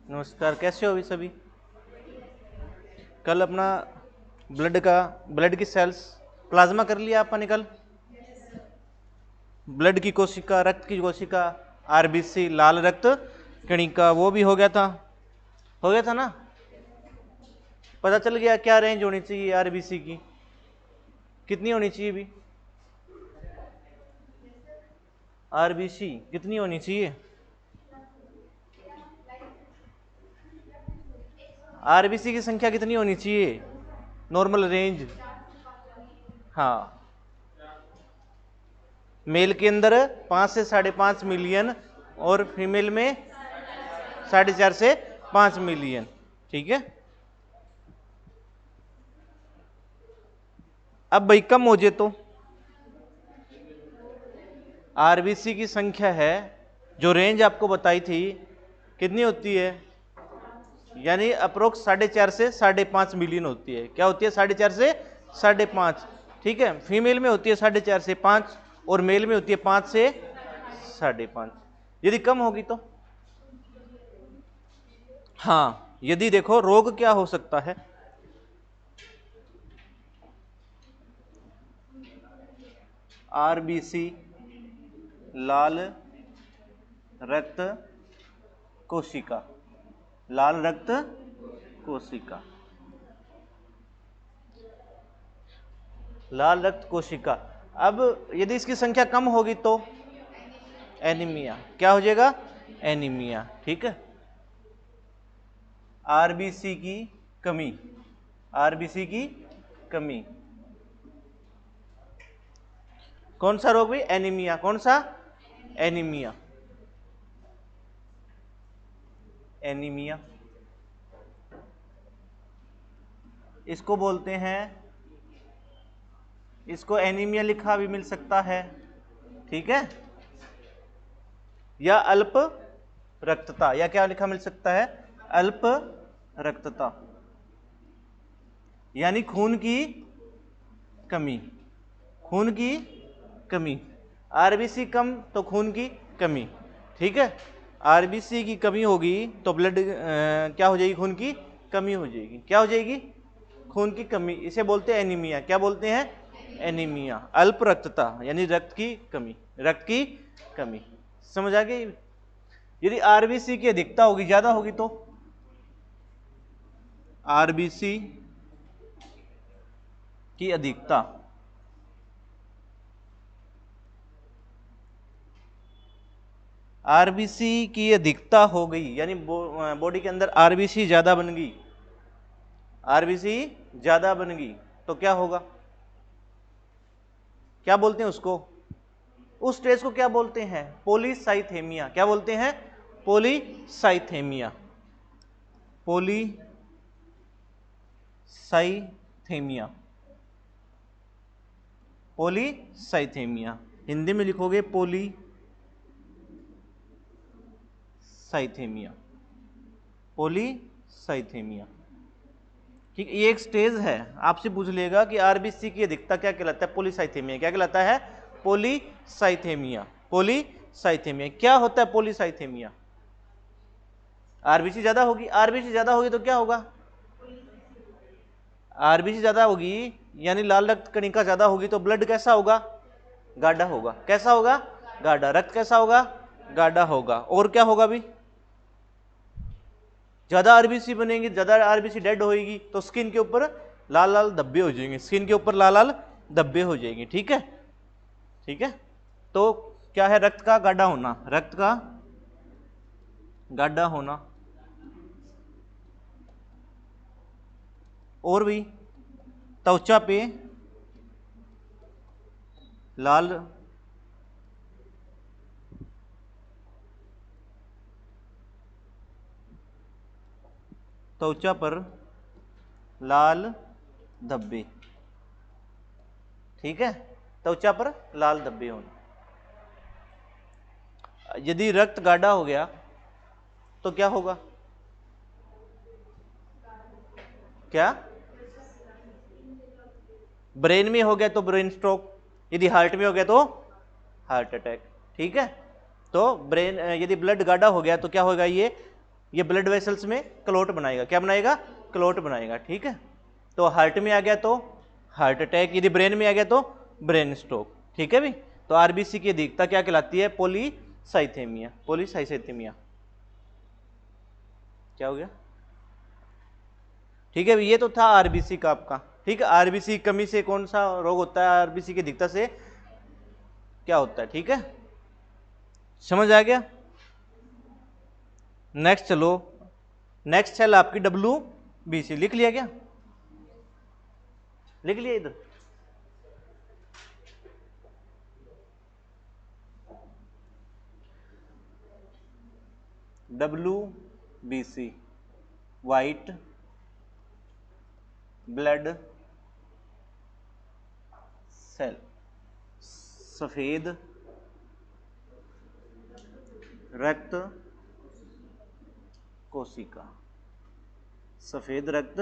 नमस्कार, कैसे हो अभी सभी? कल अपना ब्लड की सेल्स प्लाज्मा कर लिया आपने कल? ब्लड की कोशिका, रक्त की कोशिका, आरबीसी, लाल रक्त कणिका, वो भी हो गया था। हो गया था ना? पता चल गया क्या रेंज होनी चाहिए आरबीसी की, कितनी होनी चाहिए भी? आरबीसी कितनी होनी चाहिए? आरबीसी की संख्या कितनी होनी चाहिए? Normal range. हाँ, मेल के अंदर 5 से 5.5 मिलियन और फीमेल में 4.5 से 5 मिलियन। ठीक है। अब भाई कम हो जाए तो आरबीसी की संख्या है जो रेंज आपको बताई थी कितनी होती है, यानी अप्रोक्स 4.5 से 5.5 मिलियन होती है। क्या होती है? 4.5 से 5.5। ठीक है। फीमेल में होती है 4.5 से 5 और मेल में होती है 5 से 5.5। यदि कम होगी तो हाँ, यदि देखो रोग क्या हो सकता है, आरबीसी, लाल रक्त कोशिका, लाल रक्त कोशिका, लाल रक्त कोशिका। अब यदि इसकी संख्या कम होगी तो एनीमिया। क्या हो जाएगा? एनीमिया। ठीक है। आरबीसी की कमी, आरबीसी की कमी। कौन सा रोग भाई? एनीमिया। कौन सा? एनीमिया। एनीमिया इसको बोलते हैं, इसको एनीमिया लिखा भी मिल सकता है। ठीक है। या अल्प रक्तता, या क्या लिखा मिल सकता है? अल्प रक्तता, यानी खून की कमी, खून की कमी। आरबीसी कम तो खून की कमी। ठीक है। आरबीसी की कमी होगी तो ब्लड क्या हो जाएगी? खून की कमी हो जाएगी। क्या हो जाएगी? खून की कमी। इसे बोलते हैं एनीमिया। क्या बोलते हैं? एनीमिया। अल्प रक्तता यानी रक्त की कमी, रक्त की कमी। समझ आ गई? यदि आरबीसी की अधिकता होगी, ज्यादा होगी तो आरबीसी की अधिकता, आरबीसी की अधिकता हो गई यानी बॉडी के अंदर आरबीसी ज्यादा बन गई, आरबीसी ज्यादा बन गई तो क्या होगा? क्या बोलते हैं उसको? उस स्टेज को क्या बोलते हैं? पॉलीसाइथेमिया। क्या बोलते हैं? पॉलीसाइथेमिया। Polycythaemia, polycythaemia. हिंदी में लिखोगे पॉलीसाइथेमिया, पॉलीसाइथेमिया। ठीक। ये एक स्टेज है, आपसे पूछ लेगा कि आरबीसी की अधिकता क्या कहलाता है? पॉलीसाइथेमिया। क्या कहलाता है? पॉलीसाइथेमिया। पॉलीसाइथेमिया क्या होता है? पॉलीसाइथेमिया। आरबीसी ज्यादा होगी, आरबीसी ज्यादा होगी तो क्या होगा? आरबीसी ज्यादा होगी यानी लाल रक्त कणिका ज्यादा होगी तो ब्लड कैसा होगा? गाढ़ा होगा। कैसा होगा? गाढ़ा। रक्त कैसा होगा? गाढ़ा होगा। और क्या होगा भी? ज्यादा आरबीसी बनेगी, ज्यादा आरबीसी डेड होएगी तो स्किन के ऊपर लाल लाल धब्बे हो जाएंगे, स्किन के ऊपर लाल लाल धब्बे हो जाएंगे। ठीक है। ठीक है। तो क्या है? रक्त का गाढ़ा होना, रक्त का गाढ़ा होना। और भी त्वचा पे लाल त्वचा पर लाल धब्बे। ठीक है। त्वचा पर लाल धब्बे होना। यदि रक्त गाढ़ा हो गया तो क्या होगा? क्या? ब्रेन में हो गया तो ब्रेन स्ट्रोक, यदि हार्ट में हो गया तो हार्ट अटैक। ठीक है। तो ब्रेन, यदि ब्लड गाढ़ा हो गया तो क्या होगा? ये ब्लड वेसल्स में क्लॉट बनाएगा, क्या बनाएगा, क्लॉट बनाएगा, ठीक है। तो हार्ट में आ गया तो हार्ट अटैक, यदि ब्रेन में आ गया तो ब्रेन स्ट्रोक, ठीक है भी। तो आरबीसी की अधिकता क्या कहलाती है, पॉलीसाइथेमिया, पॉलीसाइथेमिया। क्या हो गया, ठीक है। ये तो था आरबीसी का आपका, ठीक है। आरबीसी कमी से कौन सा रोग होता है, आरबीसी की अधिकता से क्या होता है, ठीक है, समझ आ गया। नेक्स्ट चलो, नेक्स्ट सेल आपकी WBC, लिख लिया क्या, लिख लिया इधर। WBC, वाइट ब्लड सेल, सफेद रक्त कोशिका, सफेद रक्त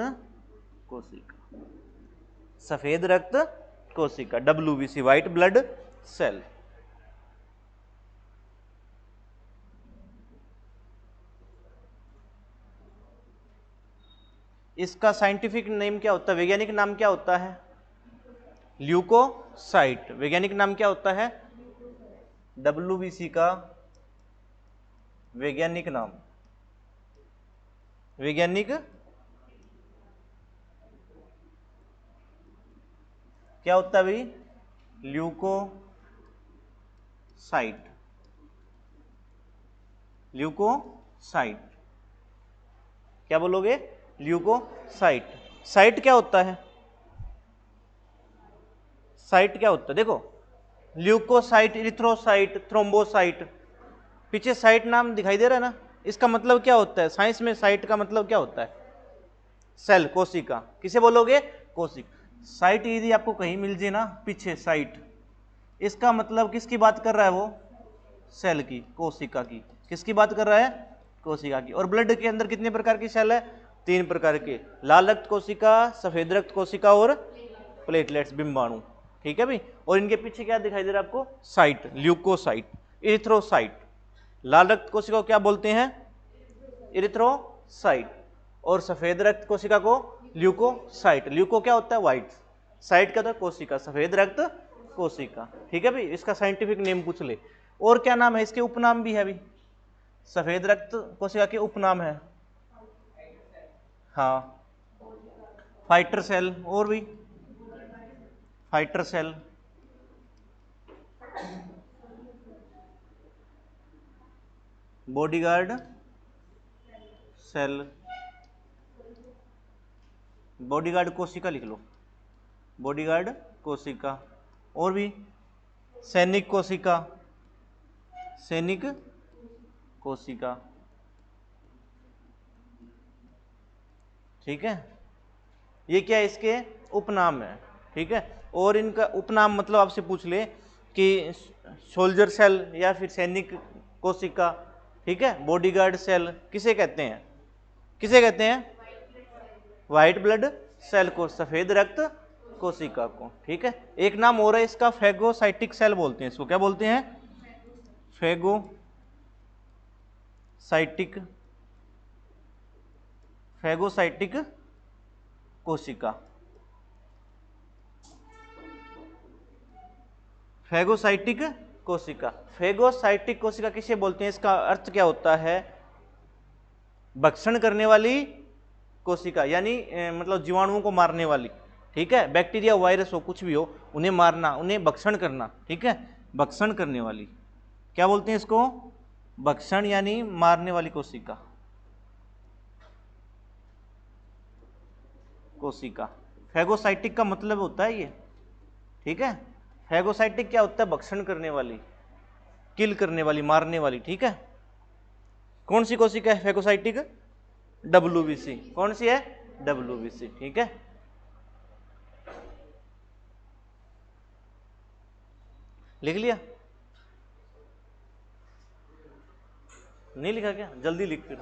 कोशिका, सफेद रक्त कोशिका, WBC, वाइट ब्लड सेल। इसका साइंटिफिक नेम क्या होता है, वैज्ञानिक नाम क्या होता है, ल्यूकोसाइट। वैज्ञानिक नाम क्या होता है, WBC का वैज्ञानिक नाम, वैज्ञानिक क्या होता है भाई, ल्यूकोसाइट, ल्यूकोसाइट, क्या बोलोगे, ल्यूकोसाइट। साइट क्या होता है, साइट क्या होता है, देखो ल्यूकोसाइट, इरिथ्रोसाइट, थ्रोम्बोसाइट, पीछे साइट नाम दिखाई दे रहा है ना, इसका मतलब क्या होता है, साइंस में साइट का मतलब क्या होता है, सेल, कोशिका, किसे बोलोगे, कोशिका। साइट यदि आपको कहीं मिल जाए ना पीछे साइट, इसका मतलब किसकी बात कर रहा है वो, सेल की, कोशिका की, किसकी बात कर रहा है, कोशिका की। और ब्लड के अंदर कितने प्रकार की सेल है, 3 प्रकार के, लाल रक्त कोशिका, सफेद रक्त कोशिका और प्लेटलेट्स, बिंबाणु, ठीक है भाई। और इनके पीछे क्या दिखाई दे रहा है आपको, साइट, ल्यूकोसाइट, इरिथ्रोसाइट। लाल रक्त कोशिका को क्या बोलते हैं, इरिथ्रोसाइट, और सफेद रक्त कोशिका को ल्यूकोसाइट। ल्यूको क्या होता है, व्हाइट, साइट क्या होता है, कोशिका, सफेद रक्त कोशिका, ठीक है भाई। इसका साइंटिफिक नेम पूछ ले। और क्या नाम है इसके, उपनाम भी है भाई, सफेद रक्त कोशिका के उपनाम है, हाँ, फाइटर सेल, और भी fighter cell, bodyguard cell, bodyguard कोशिका लिख लो, बॉडीगार्ड कोशिका, और भी सैनिक कोशिका, सैनिक कोशिका, ठीक है। ये क्या है, इसके उपनाम है, ठीक है। और इनका उपनाम मतलब आपसे पूछ ले कि सोल्जर सेल या फिर सैनिक कोशिका, ठीक है, बॉडीगार्ड सेल किसे कहते हैं, किसे कहते हैं, व्हाइट ब्लड सेल को, सफेद रक्त कोशिका को, ठीक है। एक नाम और है इसका, फैगोसाइटिक सेल बोलते हैं इसको, क्या बोलते हैं, फैगोसाइटिक, फैगोसाइटिक कोशिका, फैगोसाइटिक कोशिका। फैगोसाइटिक कोशिका किसे बोलते हैं, इसका अर्थ क्या होता है, भक्षण करने वाली कोशिका, यानी मतलब जीवाणुओं को मारने वाली, ठीक है, बैक्टीरिया वायरस हो कुछ भी हो, उन्हें मारना, उन्हें भक्षण करना, ठीक है, भक्षण करने वाली, क्या बोलते हैं इसको, भक्षण यानी मारने वाली कोशिका, कोशिका। फैगोसाइटिक का मतलब होता है ये, ठीक है। फैगोसाइटिक क्या होता है, भक्षण करने वाली, किल करने वाली, मारने वाली, ठीक है। कौन सी कोशिका है फैगोसाइटिक, WBC, कौन सी है, WBC, ठीक है। लिख लिया, नहीं लिखा क्या, जल्दी लिख फिर।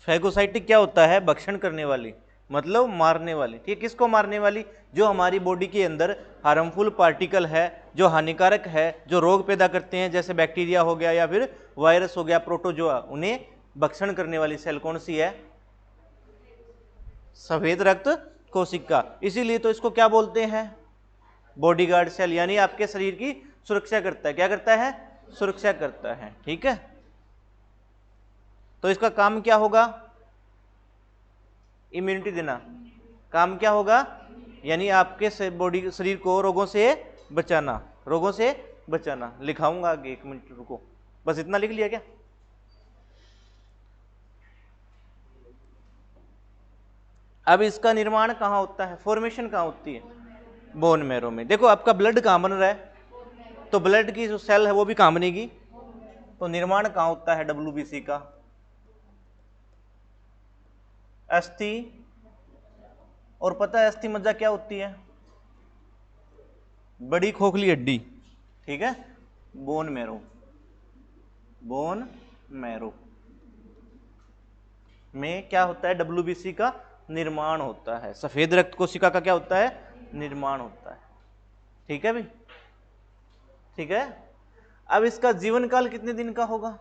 फैगोसाइटिक क्या होता है? भक्षण करने वाली, मतलब मारने वाली। ठीक, किसको मारने वाली? जो हमारी बॉडी के अंदर हार्मफुल पार्टिकल है, जो हानिकारक है, जो रोग पैदा करते हैं, जैसे बैक्टीरिया हो गया या फिर वायरस हो गया, प्रोटोजोआ, उन्हें भक्षण करने वाली सेल कौन सी है? सफेद रक्त कोशिका। इसीलिए तो इसको क्या बोलते हैं? बॉडीगार्ड सेल, यानी आपके शरीर की सुरक्षा करता है। क्या करता है? सुरक्षा करता है। ठीक है, तो इसका काम क्या होगा? इम्यूनिटी देना। काम क्या होगा? यानी आपके बॉडी शरीर को रोगों से बचाना, रोगों से बचाना। लिखाऊंगा आगे, 1 मिनट रुको, बस इतना लिख लिया क्या? अब इसका निर्माण कहाँ होता है? फॉर्मेशन कहाँ होती है? बोन मैरो में। देखो आपका ब्लड कहाँ बन रहा है? तो ब्लड की जो सेल है वो भी कहाँ बनेगी? तो निर्माण कहाँ होता है डब्ल्यूबीसी का? अस्थि। और पता है अस्थि मज्जा क्या होती है? बड़ी खोखली हड्डी। ठीक है, बोन मैरो, बोन मैरो में क्या होता है? डब्ल्यूबीसी का निर्माण होता है। सफेद रक्त कोशिका का क्या होता है? निर्माण होता है। ठीक है भाई, ठीक है। अब इसका जीवन काल कितने दिन का होगा?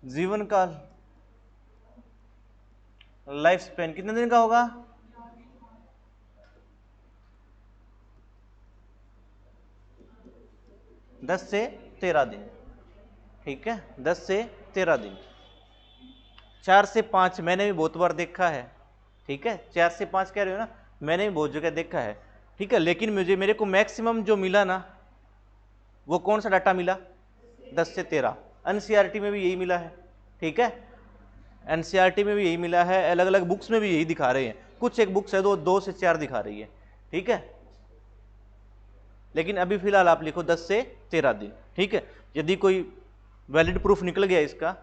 जीवन काल, लाइफ स्पेन कितने दिन का होगा? 10 से 13 दिन। ठीक है, 10 से 13 दिन। 4 से 5 मैंने भी बहुत बार देखा है। ठीक है, 4 से 5 कह रहे हो ना, मैंने भी बहुत जगह देखा है। ठीक है, लेकिन मेरे को मैक्सिमम जो मिला ना, वो कौन सा डाटा मिला? 10 से 13। एनसीईआरटी में भी यही मिला है। ठीक है, एनसीईआरटी में भी यही मिला है, अलग अलग बुक्स में भी यही दिखा रहे हैं। कुछ एक बुक्स है 2 से 4 दिखा रही है। ठीक है, लेकिन अभी फिलहाल आप लिखो 10 से 13 दिन। ठीक है, यदि कोई वैलिड प्रूफ निकल गया इसका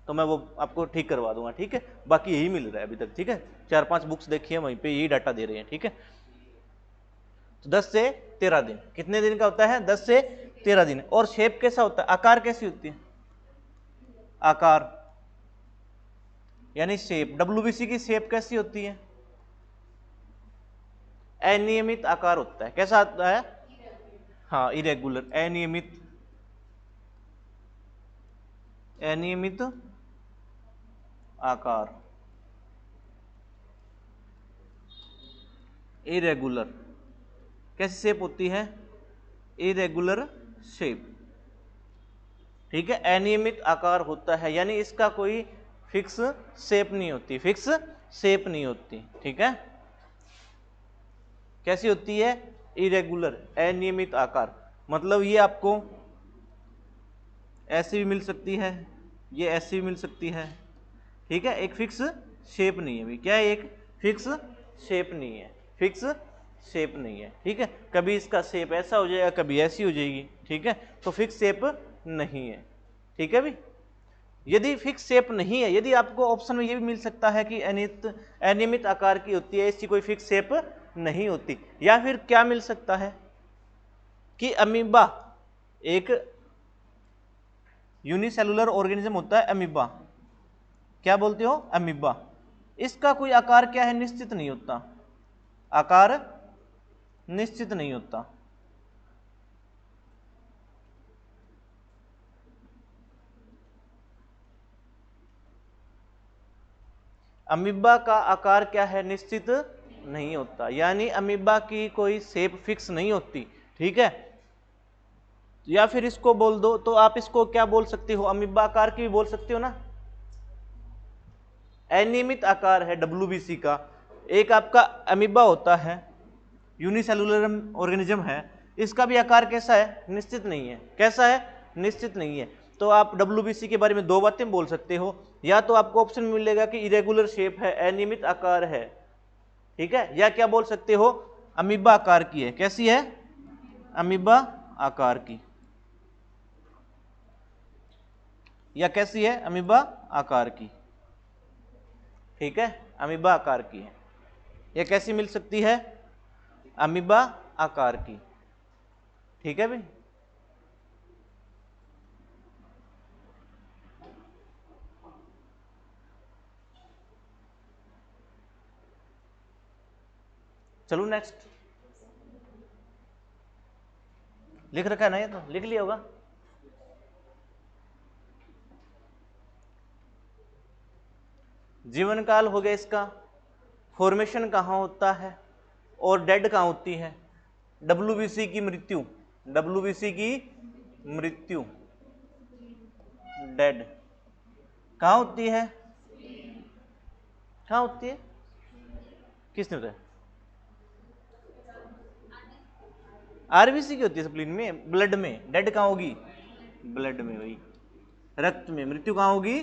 तो मैं वो आपको ठीक करवा दूंगा। ठीक है, बाकी यही मिल रहा है अभी तक। ठीक है, 4-5 बुक्स देखी है, वहीं पे यही डाटा दे रहे हैं। ठीक है, तो 10 से 13 दिन। कितने दिन का होता है? 10 से 13 दिन। और शेप कैसा होता है? आकार कैसी होती है? आकार यानी शेप। डब्ल्यूबीसी की शेप कैसी होती है? अनियमित आकार होता है। कैसा आता है? हाँ, इरेगुलर, अनियमित, अनियमित आकार, इरेगुलर। कैसी शेप होती है? Irregular shape. ठीक है, अनियमित आकार होता है, यानी इसका कोई फिक्स शेप नहीं होती, फिक्स शेप नहीं होती। ठीक है, कैसी होती है? इरेगुलर, अनियमित आकार। मतलब ये आपको ऐसी भी मिल सकती है, ये ऐसी भी मिल सकती है। ठीक है, एक फिक्स शेप नहीं है। क्या है? एक फिक्स शेप नहीं है, फिक्स शेप नहीं है। ठीक है, कभी इसका शेप ऐसा हो जाएगा, कभी ऐसी हो जाएगी। ठीक है, तो फिक्स शेप नहीं है। ठीक है भाई, यदि फिक्स शेप नहीं है, यदि आपको ऑप्शन में ये भी मिल सकता है कि अनियमित आकार की होती है, इसकी कोई फिक्स शेप नहीं होती, या फिर क्या मिल सकता है कि अमीबा एक यूनिसेलुलर ऑर्गेनिज्म होता है। अमीबा, क्या बोलते हो? अमीबा। इसका कोई आकार क्या है? निश्चित नहीं होता, आकार निश्चित नहीं होता। अमीबा का आकार क्या है? निश्चित नहीं होता, यानी अमीबा की कोई शेप फिक्स नहीं होती। ठीक है, या फिर इसको बोल दो तो आप इसको क्या बोल सकते हो? अमीबा आकार की भी बोल सकते हो ना। अनियमित आकार है डब्ल्यूबीसी का। एक आपका अमीबा होता है, यूनिसेलुलर ऑर्गेनिज्म है, इसका भी आकार कैसा है? निश्चित नहीं है। कैसा है? निश्चित नहीं है। तो आप डब्ल्यूबीसी के बारे में 2 बातें बोल सकते हो, या तो आपको ऑप्शन मिलेगा कि इरेगुलर शेप है, अनियमित आकार है। ठीक है, या क्या बोल सकते हो? अमीबा आकार की है। कैसी है? अमीबा आकार की। या कैसी है? अमीबा आकार की। ठीक है, अमीबा आकार की है। यह कैसी मिल सकती है? अमीबा आकार की। ठीक है भाई, चलो नेक्स्ट, लिख रखा है ना, ये तो लिख लिया होगा। जीवन काल हो गया इसका, फॉर्मेशन कहाँ होता है और डेड कहाँ होती है। डब्ल्यूबीसी की मृत्यु, डब्ल्यूबीसी की मृत्यु डेड कहाँ होती है, कहाँ होती है, किसने बताया। आरबीसी की होती है स्प्लीन में, ब्लड में। डेड कहाँ होगी, ब्लड में, वही रक्त में। मृत्यु कहाँ होगी,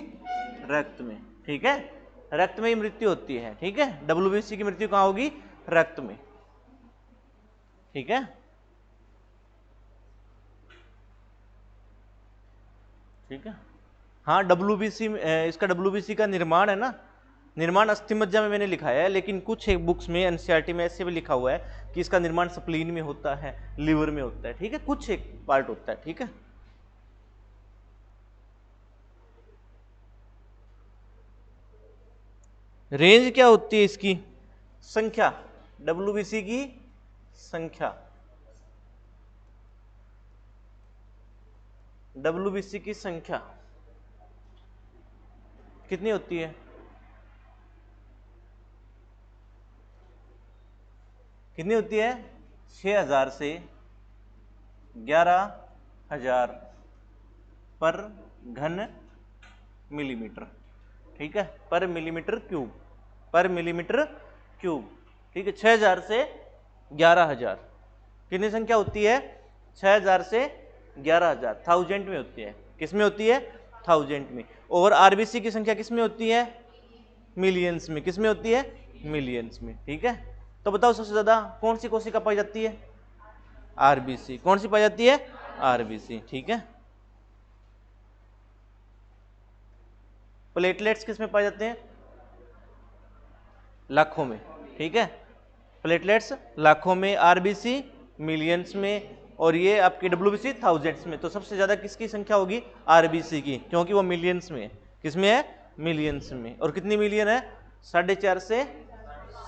रक्त में, ठीक है, रक्त में ही मृत्यु होती है, ठीक है। डब्ल्यूबीसी की मृत्यु कहाँ होगी, रक्त में, ठीक है। ठीक है, हाँ डब्ल्यूबीसी, इसका डब्ल्यूबीसी का निर्माण है ना, निर्माण अस्थिमज्जा में मैंने लिखा है, लेकिन कुछ एक बुक्स में एनसीईआरटी में ऐसे भी लिखा हुआ है कि इसका निर्माण स्प्लीन में होता है, लिवर में होता है, ठीक है, कुछ एक पार्ट होता है, ठीक है। रेंज क्या होती है इसकी, संख्या, डब्ल्यूबीसी की संख्या, डब्ल्यूबीसी की संख्या कितनी होती है, कितनी होती है, 6000 से 11000 पर घन मिलीमीटर, ठीक है, पर मिलीमीटर क्यूब, पर मिलीमीटर क्यूब, ठीक है। 6000 से 11000 कितनी संख्या होती है, 6000 से 11000 थाउजेंड में होती है, किस में होती है, थाउजेंड में। और आरबीसी की संख्या किस में होती है, मिलियंस में, किस में होती है, मिलियंस में, ठीक है। तो बताओ सबसे ज्यादा कौन सी कोशिका पाई जाती है, आरबीसी, कौन सी पाई जाती है, आरबीसी, ठीक है। प्लेटलेट्स किस में पाए जाते हैं, लाखों में, ठीक है, प्लेटलेट्स लाखों में, आरबीसी मिलियंस में, और ये आपकी डब्ल्यूबीसी थाउजेंड्स में। तो सबसे ज्यादा किसकी संख्या होगी, आरबीसी की, क्योंकि वो मिलियंस में है, किसमें है, मिलियंस में। और कितनी मिलियन है, 4.5 से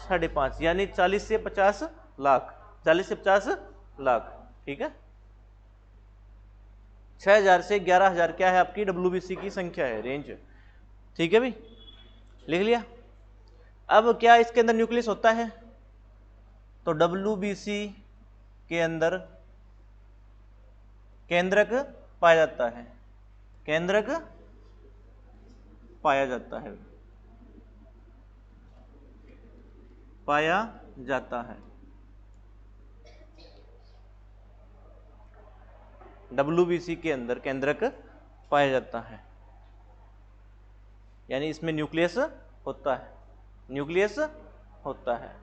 5.5, यानी 40 से 50 लाख, 40 से 50 लाख, ठीक है। 6000 से 11000 क्या है आपकी डब्ल्यूबीसी की संख्या है, रेंज, ठीक है भाई, लिख लिया। अब क्या इसके अंदर न्यूक्लियस होता है, तो डब्ल्यूबीसी के अंदर केंद्रक पाया जाता है, केंद्रक पाया जाता है, पाया जाता है, डब्ल्यूबीसी के अंदर केंद्रक पाया जाता है, यानी इसमें न्यूक्लियस होता है, न्यूक्लियस होता है।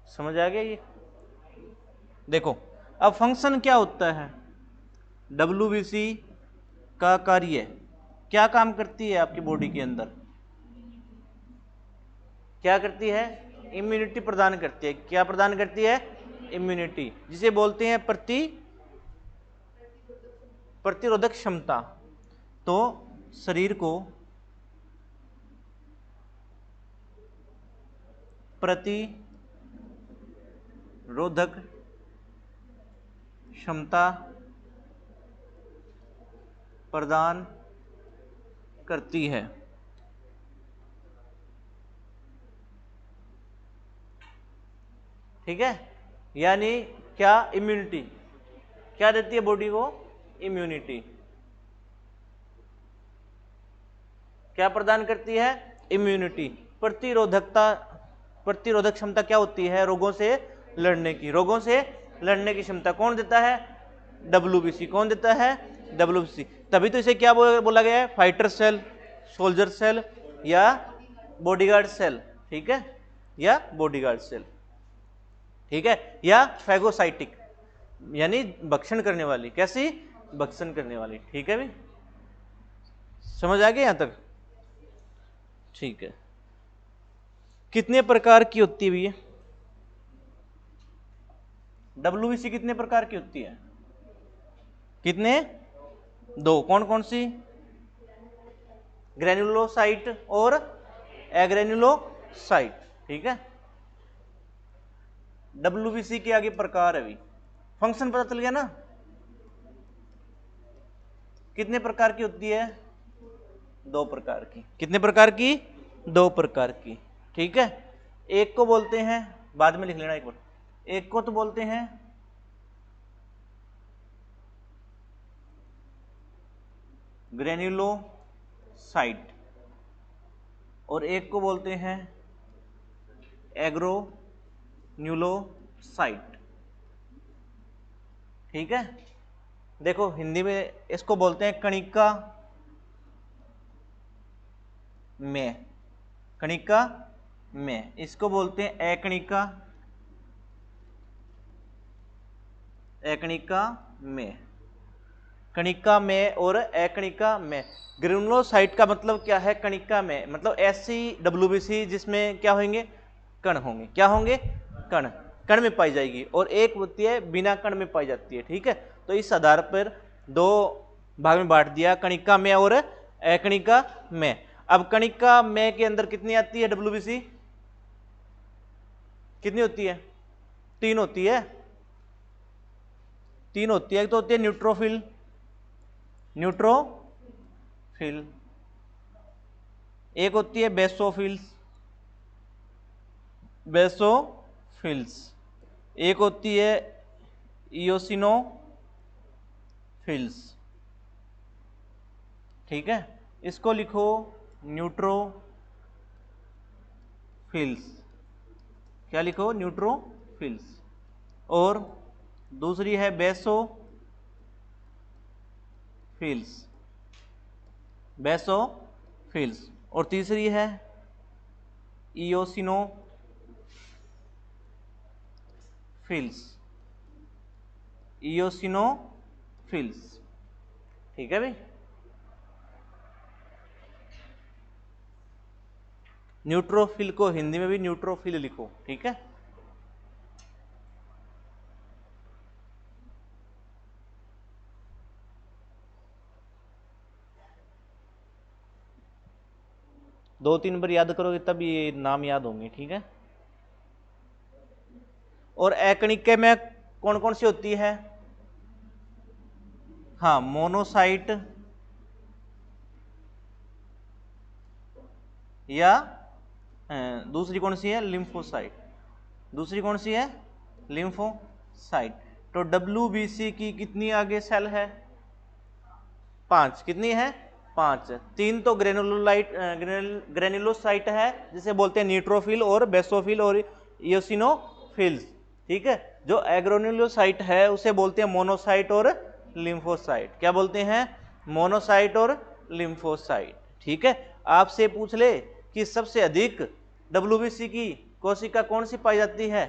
समझ आ गया ये, देखो अब फंक्शन क्या होता है, डब्ल्यूबीसी का कार्य क्या काम करती है आपकी बॉडी के अंदर, क्या करती है, इम्यूनिटी प्रदान करती है, क्या प्रदान करती है, इम्यूनिटी, जिसे बोलते हैं प्रतिरोधक क्षमता। तो शरीर को प्रतिरोधक क्षमता प्रदान करती है, ठीक है। यानी क्या, इम्यूनिटी, क्या देती है बॉडी को, इम्यूनिटी, क्या प्रदान करती है, इम्यूनिटी। प्रतिरोधकता, प्रतिरोधक क्षमता क्या होती है, रोगों से लड़ने की, रोगों से लड़ने की क्षमता कौन देता है, डब्ल्यूबीसी, कौन देता है, डब्ल्यूबीसी। तभी तो इसे क्या बोला गया है, फाइटर सेल, सोल्जर सेल या बॉडीगार्ड सेल, ठीक है, या बॉडीगार्ड सेल, ठीक है, या फैगोसाइटिक, यानी भक्षण करने वाली, कैसी, भक्षण करने वाली, ठीक है भाई, समझ आ गया यहां तक, ठीक है। कितने प्रकार की होती है भैया? डब्ल्यूबीसी कितने प्रकार की होती है? कितने? दो। कौन कौन सी? ग्रेन्युलोसाइट और एग्रेन्युलोसाइट। ठीक है, डब्ल्यूबीसी के आगे प्रकार है भी। फंक्शन पता चल गया ना? कितने प्रकार की होती है? दो प्रकार की। कितने प्रकार की? दो प्रकार की। ठीक है, एक को बोलते हैं, बाद में लिख लेना एक बार, एक को तो बोलते हैं ग्रेन्युलोसाइट और एक को बोलते हैं एग्रोन्युलोसाइट। ठीक है, देखो हिंदी में इसको बोलते हैं कणिका में, कणिका में। इसको बोलते हैं एकणिका, एकणिका में, कणिका में और एकणिका में। ग्रेनुलोसाइट का मतलब क्या है? कणिका में, मतलब ऐसी डब्ल्यूबीसी जिसमें क्या होंगे? कण होंगे। क्या होंगे? कण, कण में पाई जाएगी। और एक होती है बिना कण में पाई जाती है। ठीक है, तो इस आधार पर दो भाग में बांट दिया, कणिका में और एकणिका में। अब कणिका में के अंदर कितनी आती है डब्ल्यूबीसी? कितनी होती है? तीन होती है। तीन होती है। एक तो होती है न्यूट्रोफिल, न्यूट्रोफिल, एक होती है बेसोफिल्स, बेसोफिल्स, एक होती है इयोसिनोफिल्स। ठीक है, इसको लिखो न्यूट्रोफिल्स। क्या लिखो? न्यूट्रोफिल्स। और दूसरी है बेसोफिल्स, बेसोफिल्स। और तीसरी है इयोसिनोफिल्स, इयोसिनोफिल्स। ठीक है भाई, न्यूट्रोफिल को हिंदी में भी न्यूट्रोफिल लिखो। ठीक है, दो तीन बार याद करोगे तब ये नाम याद होंगे। ठीक है, और एकणिके में कौन कौन सी होती है? हाँ, मोनोसाइट या दूसरी कौन सी है? लिम्फोसाइट। दूसरी कौन सी है? लिम्फोसाइट। तो डब्ल्यूबीसी की कितनी आगे सेल है? पांच। कितनी है? पांच। तीन तो ग्रेनुलोसाइट है जिसे बोलते हैं न्यूट्रोफिल और बेसोफिल और इयोसिनोफिल्स। ठीक है, जो एग्रोन्युलोसाइट है उसे बोलते हैं मोनोसाइट और लिम्फोसाइट। क्या बोलते हैं? मोनोसाइट और लिम्फोसाइट। ठीक है, आपसे पूछ ले कि सबसे अधिक डब्ल्यूबीसी की कोशिका कौन सी पाई जाती है,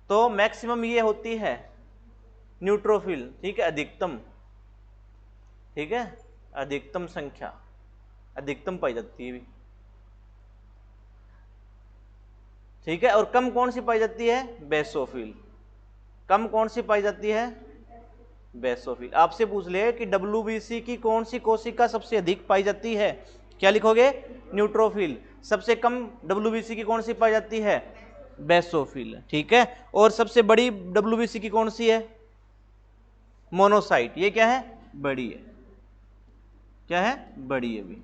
तो मैक्सिमम ये होती है न्यूट्रोफिल। ठीक है, अधिकतम। ठीक है, अधिकतम संख्या, अधिकतम पाई जाती है। ठीक है, और कम कौन सी पाई जाती है? बेसोफिल। कम कौन सी पाई जाती है? बेसोफिल। आपसे पूछ ले कि डब्ल्यूबीसी की कौन सी कोशिका सबसे अधिक पाई जाती है, क्या लिखोगे? न्यूट्रोफिल। सबसे कम डब्ल्यूबीसी की कौन सी पाई जाती है? बेसोफिल। ठीक है, और सबसे बड़ी डब्ल्यूबीसी की कौन सी है? मोनोसाइट। ये क्या है? बड़ी है। क्या है? बड़ी है भी।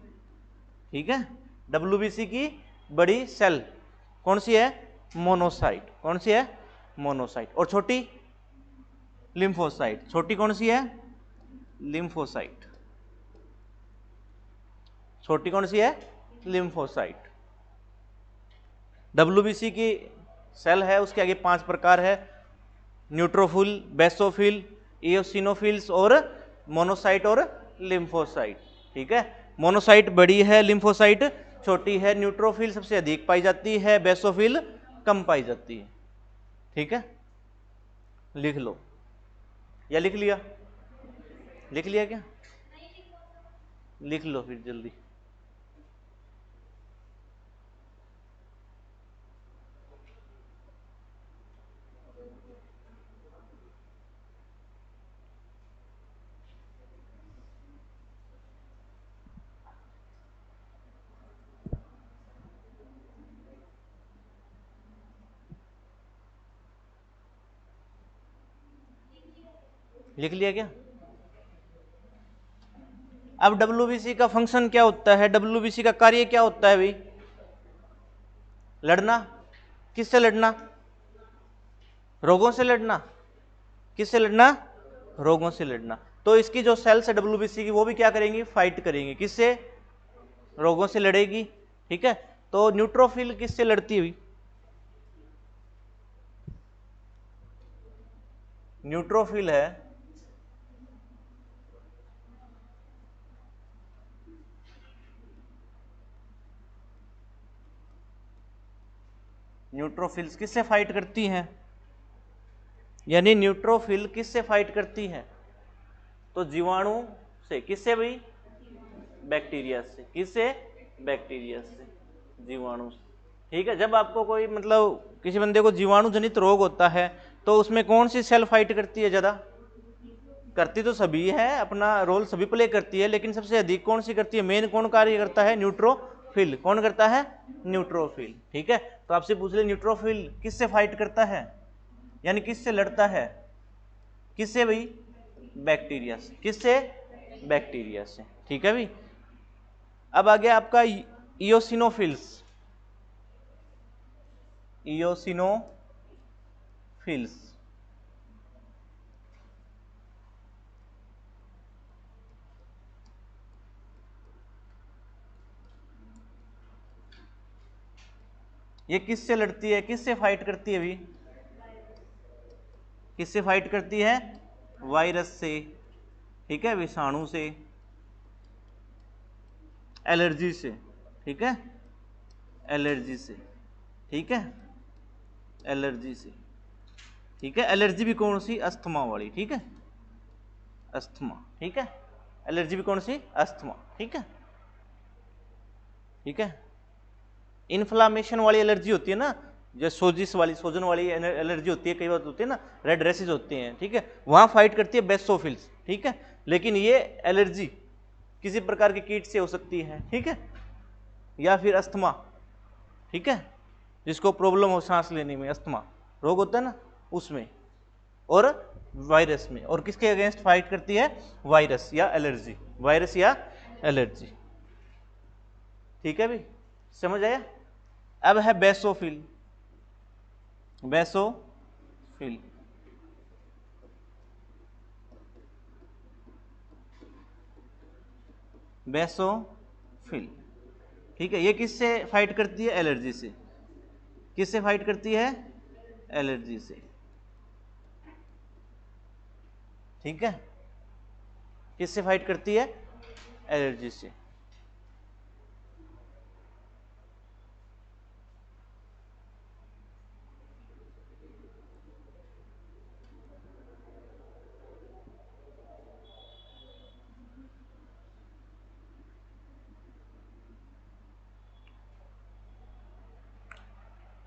ठीक है, डब्ल्यूबीसी की बड़ी सेल कौन सी है? मोनोसाइट। कौन सी है? मोनोसाइट। और छोटी? लिम्फोसाइट। छोटी कौन सी है? लिम्फोसाइट। छोटी कौन सी है? लिम्फोसाइट। डब्ल्यूबीसी की सेल है, उसके आगे पांच प्रकार है, न्यूट्रोफिल, बेसोफिल, इयोसिनोफिल्स और मोनोसाइट और लिम्फोसाइट। ठीक है, मोनोसाइट बड़ी है, लिम्फोसाइट छोटी है, न्यूट्रोफिल सबसे अधिक पाई जाती है, बेसोफिल कम पाई जाती है। ठीक है, लिख लो या लिख लिया? लिख लिया क्या? लिख लो फिर जल्दी। लिख लिया क्या? अब WBC का फंक्शन क्या होता है, WBC का कार्य क्या होता है भाई? लड़ना। किससे लड़ना? रोगों से लड़ना। किससे लड़ना? रोगों से लड़ना। तो इसकी जो सेल्स है WBC की वो भी क्या करेंगी? फाइट करेंगी। किससे? रोगों से लड़ेगी। ठीक है, तो न्यूट्रोफिल किससे लड़ती हुई? न्यूट्रोफिल है न्यूट्रोफिल्स किससे फाइट करती हैं? यानी न्यूट्रोफिल किससे फाइट करती है? तो जीवाणु से। किससे भाई? बैक्टीरिया से। किससे? बैक्टीरिया से, जीवाणु से। ठीक है, जब आपको कोई मतलब किसी बंदे को जीवाणु जनित रोग होता है तो उसमें कौन सी सेल फाइट करती है ज्यादा? करती तो सभी है, अपना रोल सभी प्ले करती है, लेकिन सबसे अधिक कौन सी करती है? मेन कौन कार्य करता है? न्यूट्रोफिल। कौन करता है? न्यूट्रोफिल। ठीक है, तो आपसे पूछ ले न्यूट्रोफिल किससे फाइट करता है, यानी किससे लड़ता है? किससे भाई? बैक्टीरिया से। किससे? बैक्टीरिया से। ठीक है भाई। अब आ गया आपका इयोसिनोफिल्स। इयोसिनोफिल्स ये किससे लड़ती है, किससे फाइट करती है भाई? किससे फाइट करती है? वायरस से। ठीक है, विषाणु से, एलर्जी से। ठीक है, एलर्जी से। ठीक है, एलर्जी से। ठीक है, एलर्जी भी कौन सी? अस्थमा वाली। ठीक है, अस्थमा। ठीक है, एलर्जी भी कौन सी? अस्थमा। ठीक है, ठीक है। इन्फ्लामेशन वाली एलर्जी होती है ना, जो सोजिस वाली, सोजन वाली एलर्जी होती है, कई बार होती है ना, रेड रेसेस होते हैं। ठीक है, वहां फाइट करती है बेसोफिल्स। ठीक है, लेकिन ये एलर्जी किसी प्रकार के कीट से हो सकती है। ठीक है, या फिर अस्थमा। ठीक है, जिसको प्रॉब्लम हो सांस लेने में, अस्थमा रोग होता है ना, उसमें, और वायरस में। और किसके अगेंस्ट फाइट करती है? वायरस या एलर्जी। वायरस या एलर्जी। ठीक है भाई, समझ आया? अब है बेसोफिल। Basophil basophil. ठीक है, ये किससे फाइट करती है? एलर्जी से। किससे फाइट करती है? एलर्जी से। ठीक है, किससे फाइट करती है? एलर्जी से।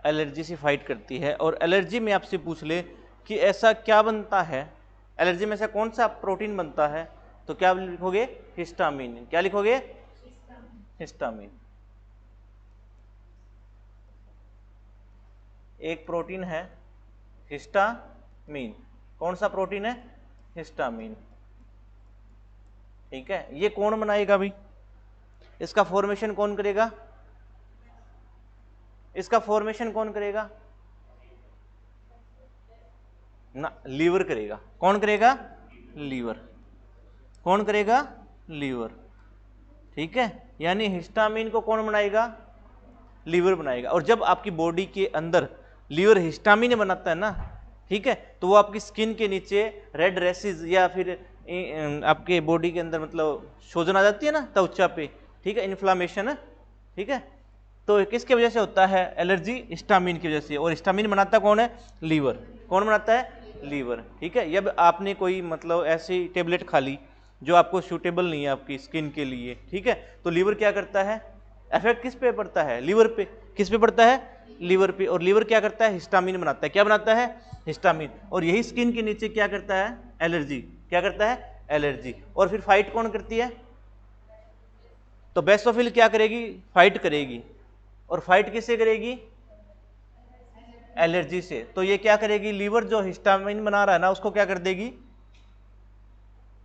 एलर्जी से फाइट करती है। और एलर्जी में आपसे पूछ ले कि ऐसा क्या बनता है, एलर्जी में से कौन सा प्रोटीन बनता है, तो क्या लिखोगे? हिस्टामिन। क्या लिखोगे? हिस्टामिन। एक प्रोटीन है हिस्टामिन। कौन सा प्रोटीन है? हिस्टामिन। ठीक है, ये कौन बनाएगा भाई? इसका फॉर्मेशन कौन करेगा? इसका फॉर्मेशन कौन करेगा? ना, लीवर करेगा। कौन करेगा? लीवर। कौन करेगा? लीवर। ठीक है, यानी हिस्टामिन को कौन बनाएगा? लीवर बनाएगा। और जब आपकी बॉडी के अंदर लीवर हिस्टामिन बनाता है ना, ठीक है, तो वो आपकी स्किन के नीचे रेड रेसेस या फिर आपके बॉडी के अंदर मतलब सूजन आ जाती है ना त्वचा पे। ठीक है, इन्फ्लामेशन। ठीक है, तो किसकी वजह से होता है? एलर्जी हिस्टामिन की वजह से। और हिस्टामिन बनाता कौन है? लीवर। कौन बनाता है? लीवर। ठीक है, जब आपने कोई मतलब ऐसी टेबलेट खा ली जो आपको सूटेबल नहीं है आपकी स्किन के लिए, ठीक है, तो लीवर क्या करता है? इफेक्ट किस पे पड़ता है? लीवर पे। किस पे पड़ता है? लीवर पे। और लीवर क्या करता है? हिस्टामिन बनाता है। क्या बनाता है? हिस्टामिन। और यही स्किन के नीचे क्या करता है? एलर्जी। क्या करता है? एलर्जी। और फिर फाइट कौन करती है? तो बेसोफिल क्या करेगी? फाइट करेगी। और फाइट किससे करेगी? एलर्जी से। तो ये क्या करेगी? लीवर जो हिस्टामिन बना रहा है ना, उसको क्या कर देगी?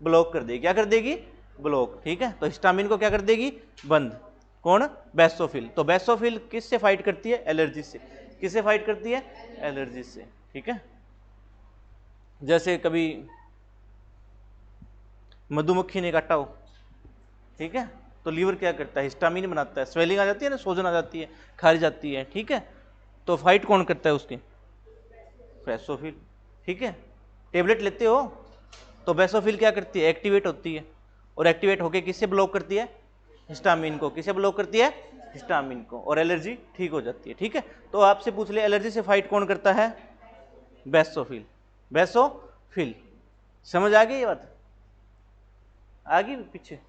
ब्लॉक कर देगी, क्या कर देगी, ब्लॉक, ठीक है। तो हिस्टामिन को क्या कर देगी, बंद, कौन, बेसोफिल। तो बेसोफिल किससे फाइट करती है, एलर्जी से। किससे फाइट करती है, एलर्जी से, ठीक है। जैसे कभी मधुमक्खी ने काटा हो, ठीक है, तो लीवर क्या करता है, हिस्टामिन बनाता है, स्वेलिंग आ जाती है ना, सूजन आ जाती है, खारिज आती है, ठीक है। तो फाइट कौन करता है उसकी, बेसोफिल, ठीक है। टेबलेट लेते हो तो बेसोफिल क्या करती है, एक्टिवेट होती है, और एक्टिवेट होकर किससे ब्लॉक करती है, हिस्टामिन को। किसे ब्लॉक करती है, हिस्टामिन को, और एलर्जी ठीक हो जाती है, ठीक है। तो आपसे पूछ ले एलर्जी से फाइट कौन करता है, बेसोफिल, बेसोफिल। समझ आ गई ये बात, आ गई पीछे,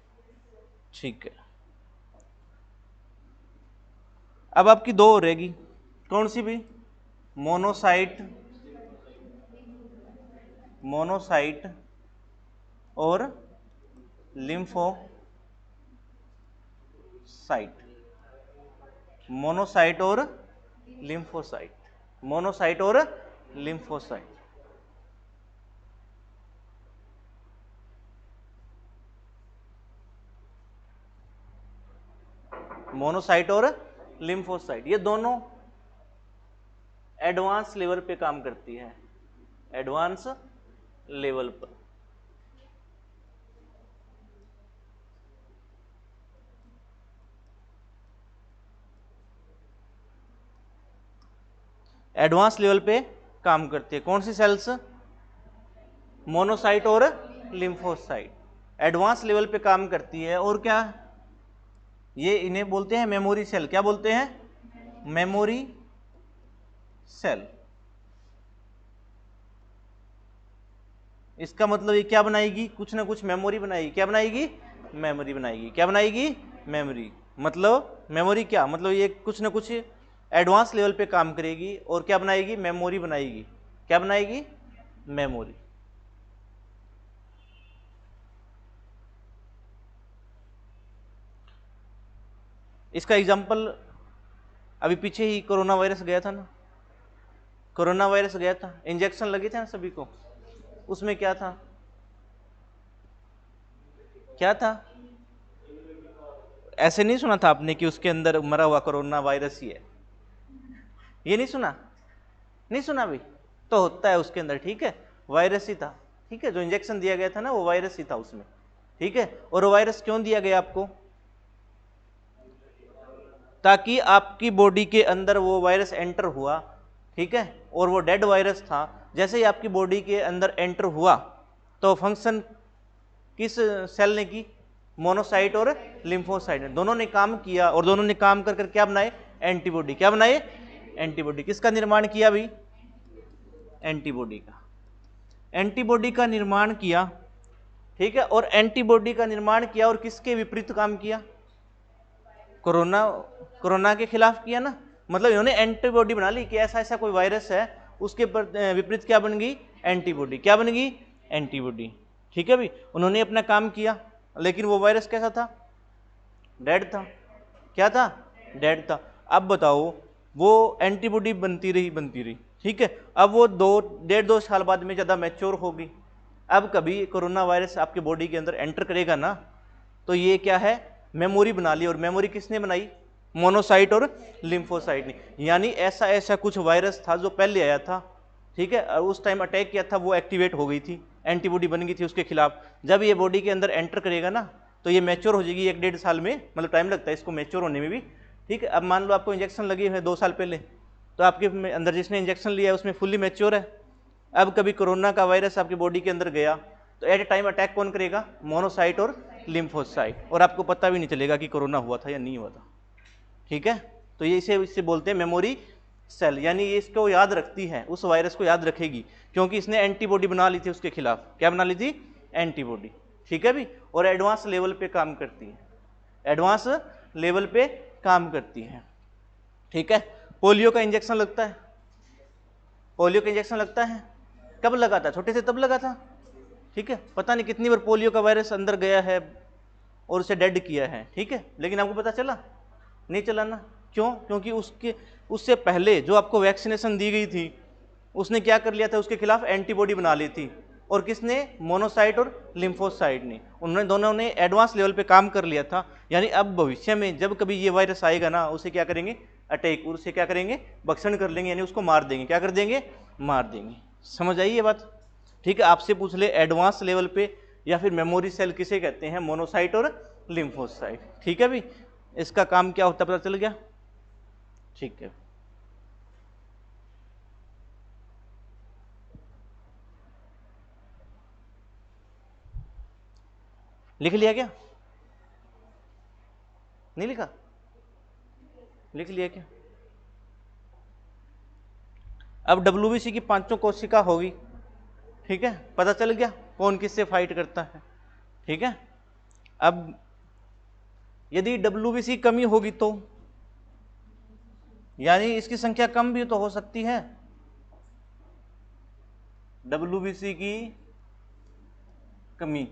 ठीक है। अब आपकी दो रहेगी, कौन सी भी, मोनोसाइट, मोनोसाइट और लिम्फोसाइट, मोनोसाइट और लिम्फोसाइट, मोनोसाइट और लिम्फोसाइट। मोनोसाइट और लिम्फोसाइट, ये दोनों एडवांस लेवल पे काम करती है, एडवांस लेवल पर। एडवांस लेवल पे काम करती है, कौन सी सेल्स, मोनोसाइट और लिम्फोसाइट, एडवांस लेवल पे काम करती है। और क्या, ये इन्हें बोलते हैं मेमोरी सेल, क्या बोलते हैं, मेमोरी सेल। इसका मतलब ये क्या बनाएगी, कुछ ना कुछ मेमोरी बनाएगी, क्या बनाएगी, मेमोरी बनाएगी, क्या बनाएगी, मेमोरी। मतलब मेमोरी क्या मतलब, ये कुछ ना कुछ एडवांस लेवल पे काम करेगी, और क्या बनाएगी, मेमोरी बनाएगी, क्या बनाएगी, मेमोरी। इसका एग्जांपल अभी पीछे ही कोरोना वायरस गया था ना, कोरोना वायरस गया था, इंजेक्शन लगे थे ना सभी को, उसमें क्या था, क्या था, ऐसे नहीं सुना था आपने कि उसके अंदर मरा हुआ कोरोना वायरस ही है, ये नहीं सुना, नहीं सुना भी, तो होता है उसके अंदर, ठीक है, वायरस ही था, ठीक है। जो इंजेक्शन दिया गया था ना वो वायरस ही था उसमें, ठीक है। और वो वायरस क्यों दिया गया आपको, ताकि आपकी बॉडी के अंदर वो वायरस एंटर हुआ, ठीक है, और वो डेड वायरस था, जैसे ही आपकी बॉडी के अंदर एंटर हुआ तो फंक्शन किस सेल ने की, मोनोसाइट और लिम्फोसाइट ने, दोनों ने काम किया, और दोनों ने काम कर कर क्या बनाए, एंटीबॉडी, क्या बनाए, एंटीबॉडी। किसका निर्माण किया भाई, एंटीबॉडी का, एंटीबॉडी का निर्माण किया, ठीक है। और एंटीबॉडी का निर्माण किया और किसके विपरीत काम किया, कोरोना, कोरोना के खिलाफ किया ना। मतलब इन्होंने एंटीबॉडी बना ली कि ऐसा ऐसा कोई वायरस है, उसके विपरीत क्या बन गई, एंटीबॉडी, क्या बन गई, एंटीबॉडी, ठीक है भाई। उन्होंने अपना काम किया, लेकिन वो वायरस कैसा था, डेड था, क्या था, डेड था। अब बताओ वो एंटीबॉडी बनती रही, ठीक है। अब वो 1.5-2 साल बाद में ज़्यादा मैच्योर होगी। अब कभी कोरोना वायरस आपके बॉडी के अंदर एंटर करेगा ना, तो ये क्या है, मेमोरी बना ली। और मेमोरी किसने बनाई, मोनोसाइट और लिम्फोसाइट ने। यानी ऐसा ऐसा कुछ वायरस था जो पहले आया था, ठीक है, और उस टाइम अटैक किया था, वो एक्टिवेट हो गई थी, एंटीबॉडी बन गई थी उसके खिलाफ। जब ये बॉडी के अंदर एंटर करेगा ना, तो ये मैच्योर हो जाएगी 1-1.5 साल में, मतलब टाइम लगता है इसको मैच्योर होने में भी, ठीक है। अब मान लो आपको इंजेक्शन लगी है 2 साल पहले, तो आपके अंदर जिसने इंजेक्शन लिया है उसमें फुल्ली मैच्योर है। अब कभी कोरोना का वायरस आपकी बॉडी के अंदर गया, तो एट ए टाइम अटैक कौन करेगा, मोनोसाइट और लिम्फोसाइट, और आपको पता भी नहीं चलेगा कि कोरोना हुआ था या नहीं हुआ था, ठीक है। तो ये इसे बोलते हैं मेमोरी सेल, यानी ये इसको याद रखती है, उस वायरस को याद रखेगी, क्योंकि इसने एंटीबॉडी बना ली थी उसके खिलाफ। क्या बना ली थी, एंटीबॉडी, ठीक है भी। और एडवांस लेवल पे काम करती है, एडवांस लेवल पे काम करती है, ठीक है। पोलियो का इंजेक्शन लगता है, पोलियो का इंजेक्शन लगता है, कब लगा था, छोटे से तब लगा था, ठीक है। पता नहीं कितनी बार पोलियो का वायरस अंदर गया है और उसे डेड किया है, ठीक है, लेकिन आपको पता चला नहीं चला ना, क्यों, क्योंकि उससे पहले जो आपको वैक्सीनेशन दी गई थी, उसने क्या कर लिया था, उसके खिलाफ एंटीबॉडी बना ली थी, और किसने, मोनोसाइट और लिम्फोसाइट ने, उन्होंने दोनों ने एडवांस लेवल पे काम कर लिया था। यानी अब भविष्य में जब कभी ये वायरस आएगा ना, उसे क्या करेंगे, अटैक, उसे क्या करेंगे, भक्षण कर लेंगे, यानी उसको मार देंगे। क्या कर देंगे, मार देंगे। समझ आई ये बात? ठीक है, आपसे पूछ ले एडवांस लेवल पे या फिर मेमोरी सेल किसे कहते हैं, मोनोसाइट और लिम्फोसाइट। ठीक है भी, इसका काम क्या होता है पता चल गया? ठीक है, लिख लिया क्या? नहीं लिखा? लिख लिया क्या? अब WBC की 5 कोशिका होगी। ठीक है, पता चल गया कौन किससे फाइट करता है। ठीक है, अब यदि WBC कमी होगी तो यानी इसकी संख्या कम भी तो हो सकती है। WBC की कमी,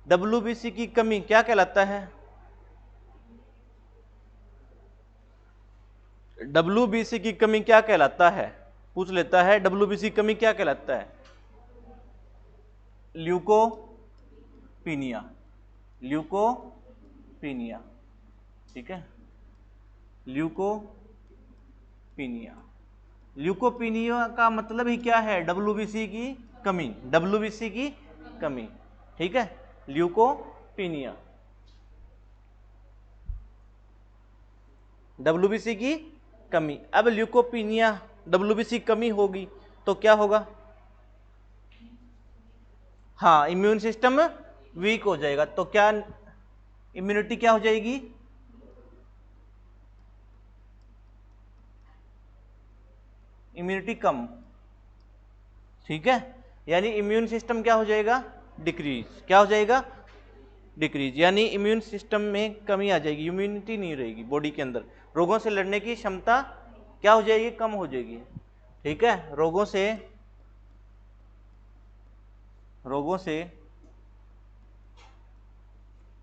WBC की कमी क्या कहलाता है? WBC की कमी क्या कहलाता है, पूछ लेता है, WBC कमी क्या कहलाता है? Leucopenia, leucopenia. ठीक है, ल्यूकोपीनिया। ल्यूकोपीनिया का मतलब ही क्या है, WBC की कमी, WBC की कमी। ठीक है, ल्यूकोपीनिया, WBC की कमी। अब ल्यूकोपीनिया, WBC कमी होगी तो क्या होगा? हाँ, इम्यून सिस्टम वीक हो जाएगा। तो क्या इम्यूनिटी क्या हो जाएगी? इम्यूनिटी कम। ठीक है, यानी इम्यून सिस्टम क्या हो जाएगा? डिक्रीज। क्या हो जाएगा? डिक्रीज, यानी इम्यून सिस्टम में कमी आ जाएगी, इम्यूनिटी नहीं रहेगी बॉडी के अंदर, रोगों से लड़ने की क्षमता क्या हो जाएगी? कम हो जाएगी। ठीक है, रोगों से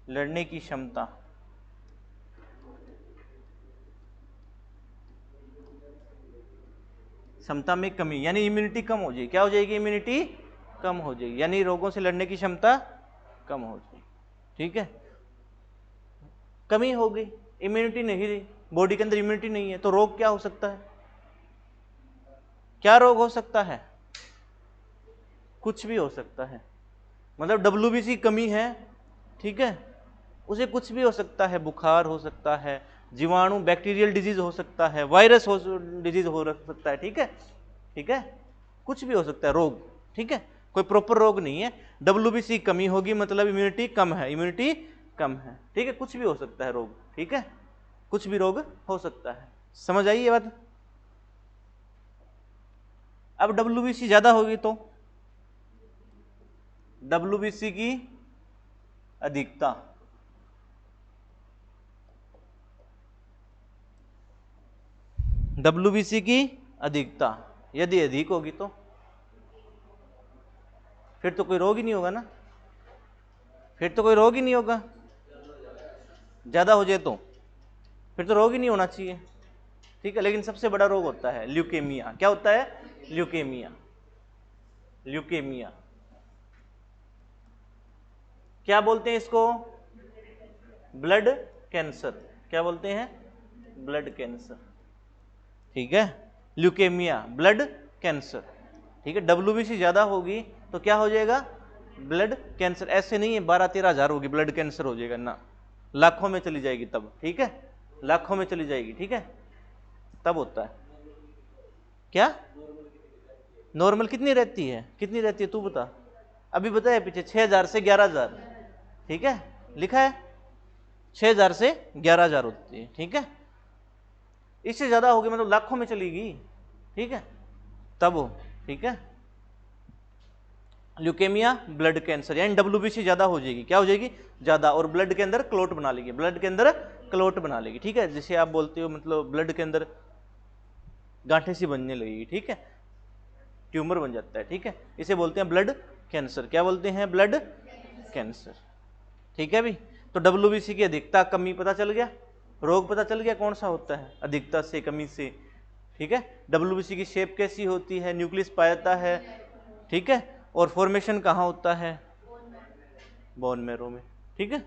लड़ने की क्षमता में कमी, यानी इम्यूनिटी कम हो जाएगी। क्या हो जाएगी? इम्यूनिटी कम हो जाएगी, यानी रोगों से लड़ने की क्षमता कम हो जाएगी। ठीक है, कमी हो गई, इम्यूनिटी नहीं रही, बॉडी के अंदर इम्यूनिटी नहीं है, तो रोग क्या हो सकता है? क्या रोग हो सकता है? कुछ भी हो सकता है। मतलब WBC कमी है, ठीक है, उसे कुछ भी हो सकता है, बुखार हो सकता है, जीवाणु बैक्टीरियल डिजीज हो सकता है, वायरस डिजीज हो सकता है। ठीक है, ठीक है, कुछ भी हो सकता है रोग। ठीक है, कोई प्रॉपर रोग नहीं है। WBC कमी होगी मतलब इम्यूनिटी कम है, इम्यूनिटी कम है। ठीक है, कुछ भी हो सकता है रोग। ठीक है, कुछ भी रोग हो सकता है। समझ आई ये बात? अब WBC ज्यादा होगी तो WBC की अधिकता, WBC की अधिकता यदि अधिक होगी तो फिर तो कोई रोग ही नहीं होगा ना, फिर तो कोई रोग ही नहीं होगा। ज्यादा हो जाए तो फिर तो रोग ही नहीं होना चाहिए। ठीक है, लेकिन सबसे बड़ा रोग होता है ल्यूकेमिया। क्या होता है? ल्यूकेमिया। ल्यूकेमिया क्या बोलते हैं इसको? Blood cancer. क्या बोलते हैं? Blood cancer. ठीक है, ल्यूकेमिया, ब्लड कैंसर। ठीक है, WBC ज्यादा होगी तो क्या हो जाएगा? Blood cancer. ऐसे नहीं है 12-13 हजार होगी ब्लड कैंसर हो जाएगा ना, लाखों में चली जाएगी तब। ठीक है, लाखों में चली जाएगी। ठीक है, तब होता है। क्या नॉर्मल कितनी रहती है? कितनी रहती है तू बता, अभी बताया पीछे 6000 से 11000। ठीक है, लिखा है 6000 से 11000 होती है। ठीक है, इससे ज्यादा होगी मतलब लाखों में चलेगी। ठीक है, तब हो। ठीक है, ल्यूकेमिया, ब्लड कैंसर, यानी WBC ज्यादा हो जाएगी। क्या हो जाएगी? ज्यादा, और ब्लड के अंदर क्लोट बना लेगी, ब्लड के अंदर क्लोट बना लेगी। ठीक है, जिसे आप बोलते हो मतलब ब्लड के अंदर गांठें सी बनने लगेगी। ठीक है, ट्यूमर बन जाता है। ठीक है, इसे बोलते हैं ब्लड कैंसर। क्या बोलते हैं? Blood cancer. ठीक है भी, तो WBC की अधिकता कमी पता चल गया, रोग पता चल गया कौन सा होता है, अधिकता से, कमी से, ठीक है। डब्ल्यूबीसी की शेप कैसी होती है, न्यूक्लियस पाया जाता है, ठीक है, और फॉर्मेशन कहाँ होता है, बोन मैरो में, ठीक है।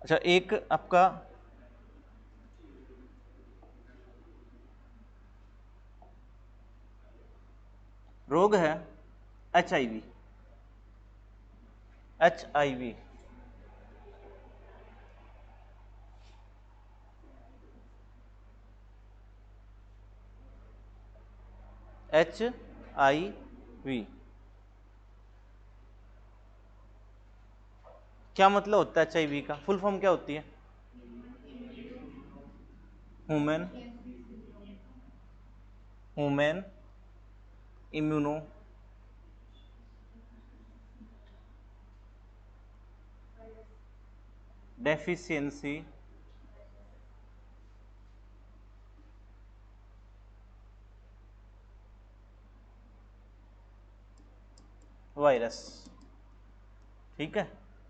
अच्छा, एक आपका रोग है HIV, HIV, HIV क्या मतलब होता है HIV का, फुल फॉर्म क्या होती है, human human immuno deficiency virus, ठीक है,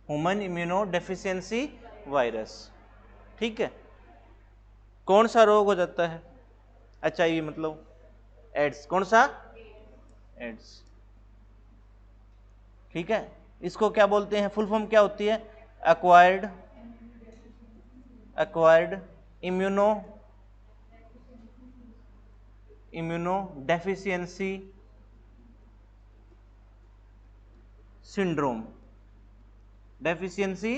ह्यूमन इम्यूनो डेफिशिएंसी वायरस, ठीक है। कौन सा रोग हो जाता है HIV मतलब, एड्स, कौन सा, एड्स, ठीक है। इसको क्या बोलते हैं, फुल फॉर्म क्या होती है, acquired acquired immuno immuno deficiency syndrome, deficiency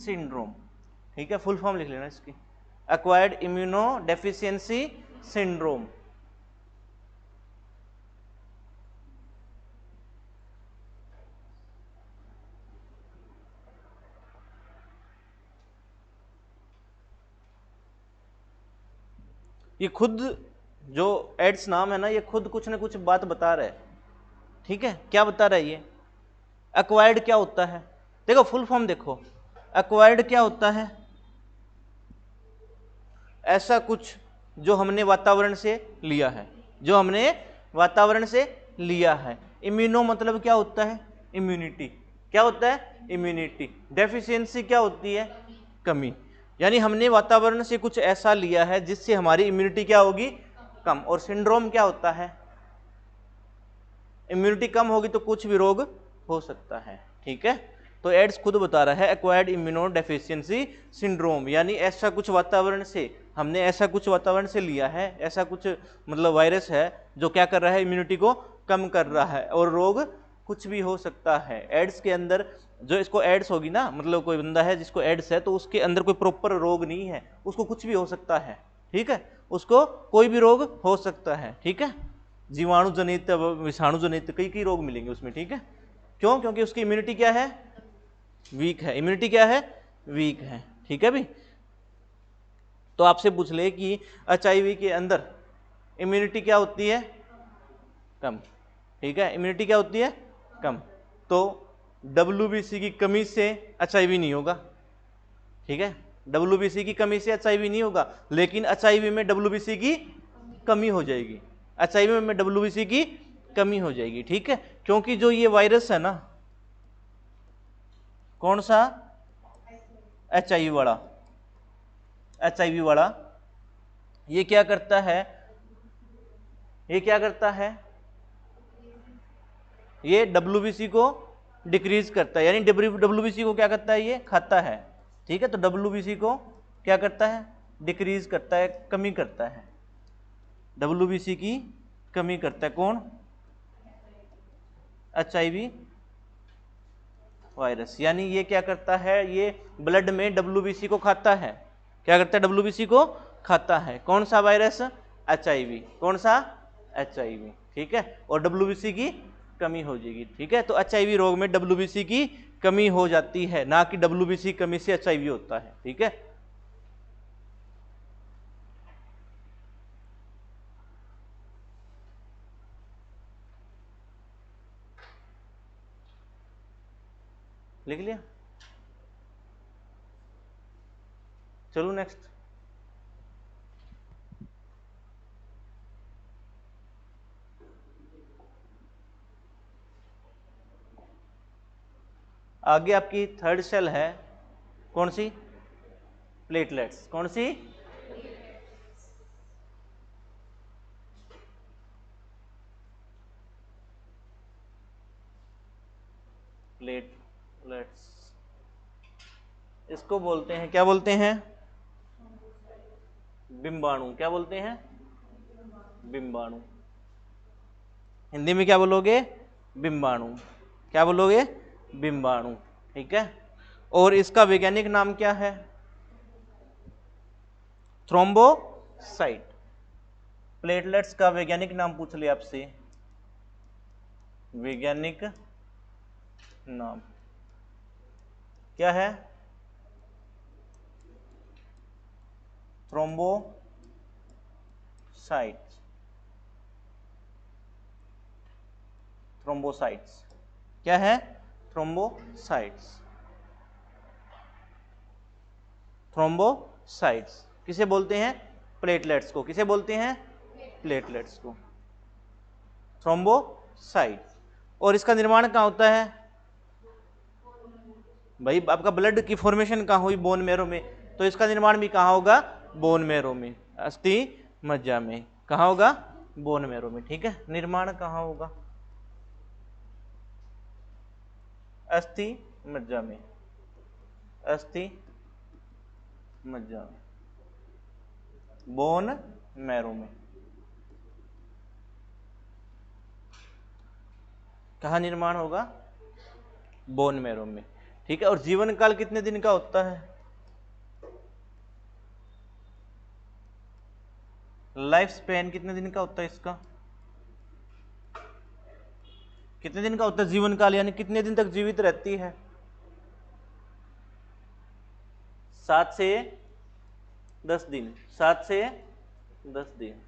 syndrome, ठीक है। फुल फॉर्म लिख लेना इसकी, एक्वायर्ड इम्यूनो डेफिशिएंसी सिंड्रोम। ये खुद जो एड्स नाम है ना, ये खुद कुछ ना कुछ बात बता रहा है, ठीक है। क्या बता रहा है ये, एक्वायर्ड क्या होता है, देखो फुल फॉर्म देखो, एक्वायर्ड क्या होता है, ऐसा कुछ जो हमने वातावरण से लिया है, जो हमने वातावरण से लिया है। इम्यूनो मतलब क्या होता है, इम्यूनिटी, क्या होता है, इम्यूनिटी। डेफिशिएंसी क्या होती है, कमी, यानी हमने वातावरण से कुछ ऐसा लिया है जिससे हमारी इम्यूनिटी क्या होगी, कम। और सिंड्रोम क्या होता है, इम्यूनिटी कम होगी तो कुछ भी रोग हो सकता है, ठीक है। तो एड्स खुद बता रहा है एक्वायर्ड इम्यूनो डेफिशिएंसी सिंड्रोम, यानी ऐसा कुछ वातावरण से, हमने ऐसा कुछ वातावरण से लिया है, ऐसा कुछ मतलब वायरस है जो क्या कर रहा है, इम्यूनिटी को कम कर रहा है, और रोग कुछ भी हो सकता है। एड्स के अंदर जो इसको एड्स होगी ना, मतलब कोई बंदा है जिसको एड्स है, तो उसके अंदर कोई प्रॉपर रोग नहीं है, उसको कुछ भी हो सकता है, ठीक है, उसको कोई भी रोग हो सकता है, ठीक है। जीवाणु जनित, विषाणु जनित कई कई रोग मिलेंगे उसमें, ठीक है। क्यों, क्योंकि उसकी इम्यूनिटी क्या है, वीक है, इम्यूनिटी क्या है, वीक है, ठीक है भी। तो आपसे पूछ ले कि HIV के अंदर इम्यूनिटी क्या होती है, कम, ठीक है, इम्यूनिटी क्या होती है, कम। तो WBC की कमी से HIV नहीं होगा, ठीक है, WBC की कमी से HIV नहीं होगा, लेकिन HIV में WBC की कमी हो जाएगी, HIV में WBC की कमी हो जाएगी, ठीक है। क्योंकि जो ये वायरस है ना, कौन सा, HIV वाला, HIV वाला, ये क्या करता है, ये क्या करता है, ये WBC को डिक्रीज करता है, यानी WBC को क्या करता है, ये खाता है, ठीक है। तो WBC को क्या करता है, डिक्रीज करता है, कमी करता है, WBC की कमी करता है, कौन, HIV वायरस। यानी ये क्या करता है, ये ब्लड में WBC को खाता है, क्या करता है, WBC को खाता है, कौन सा वायरस, HIV, कौन सा, HIV, ठीक है। और WBC की कमी हो जाएगी, ठीक है। तो HIV रोग में WBC की कमी हो जाती है, ना कि WBC कमी से HIV होता है, ठीक है। लिख लिया, चलो नेक्स्ट। आगे आपकी थर्ड सेल है कौन सी? प्लेटलेट्स। कौन सी? प्लेटलेट्स। इसको बोलते हैं, क्या बोलते हैं? बिंबाणु। क्या बोलते हैं? बिंबाणु। हिंदी में क्या बोलोगे? बिंबाणु। क्या बोलोगे? बिंबाणु। ठीक है। और इसका वैज्ञानिक नाम क्या है? थ्रोम्बोसाइट। प्लेटलेट्स का वैज्ञानिक नाम पूछ लिया आपसे, वैज्ञानिक नाम क्या है? थ्रोम्बोसाइट्स। थ्रोम्बोसाइट्स क्या है? थ्रोम्बोसाइट्स। थ्रोम्बोसाइट्स किसे बोलते हैं? प्लेटलेट्स को। किसे बोलते हैं? प्लेटलेट्स को। थ्रोम्बोसाइट। और इसका निर्माण कहाँ होता है? भाई आपका ब्लड की फॉर्मेशन कहाँ हुई? बोन मैरो में। तो इसका निर्माण भी कहाँ होगा? बोन मैरो में, अस्थि मज्जा में। कहाँ होगा? बोन मैरो में। ठीक है। निर्माण कहाँ होगा? अस्थि मज्जा में। अस्थि मज्जा में, बोन मैरो में। कहाँ निर्माण होगा? बोन मैरो में। ठीक है। और जीवन काल कितने दिन का होता है? लाइफ स्पैन कितने दिन का होता है इसका? कितने दिन का होता है जीवन काल, यानी कितने दिन तक जीवित रहती है? 7 से 10 दिन। 7 से 10 दिन।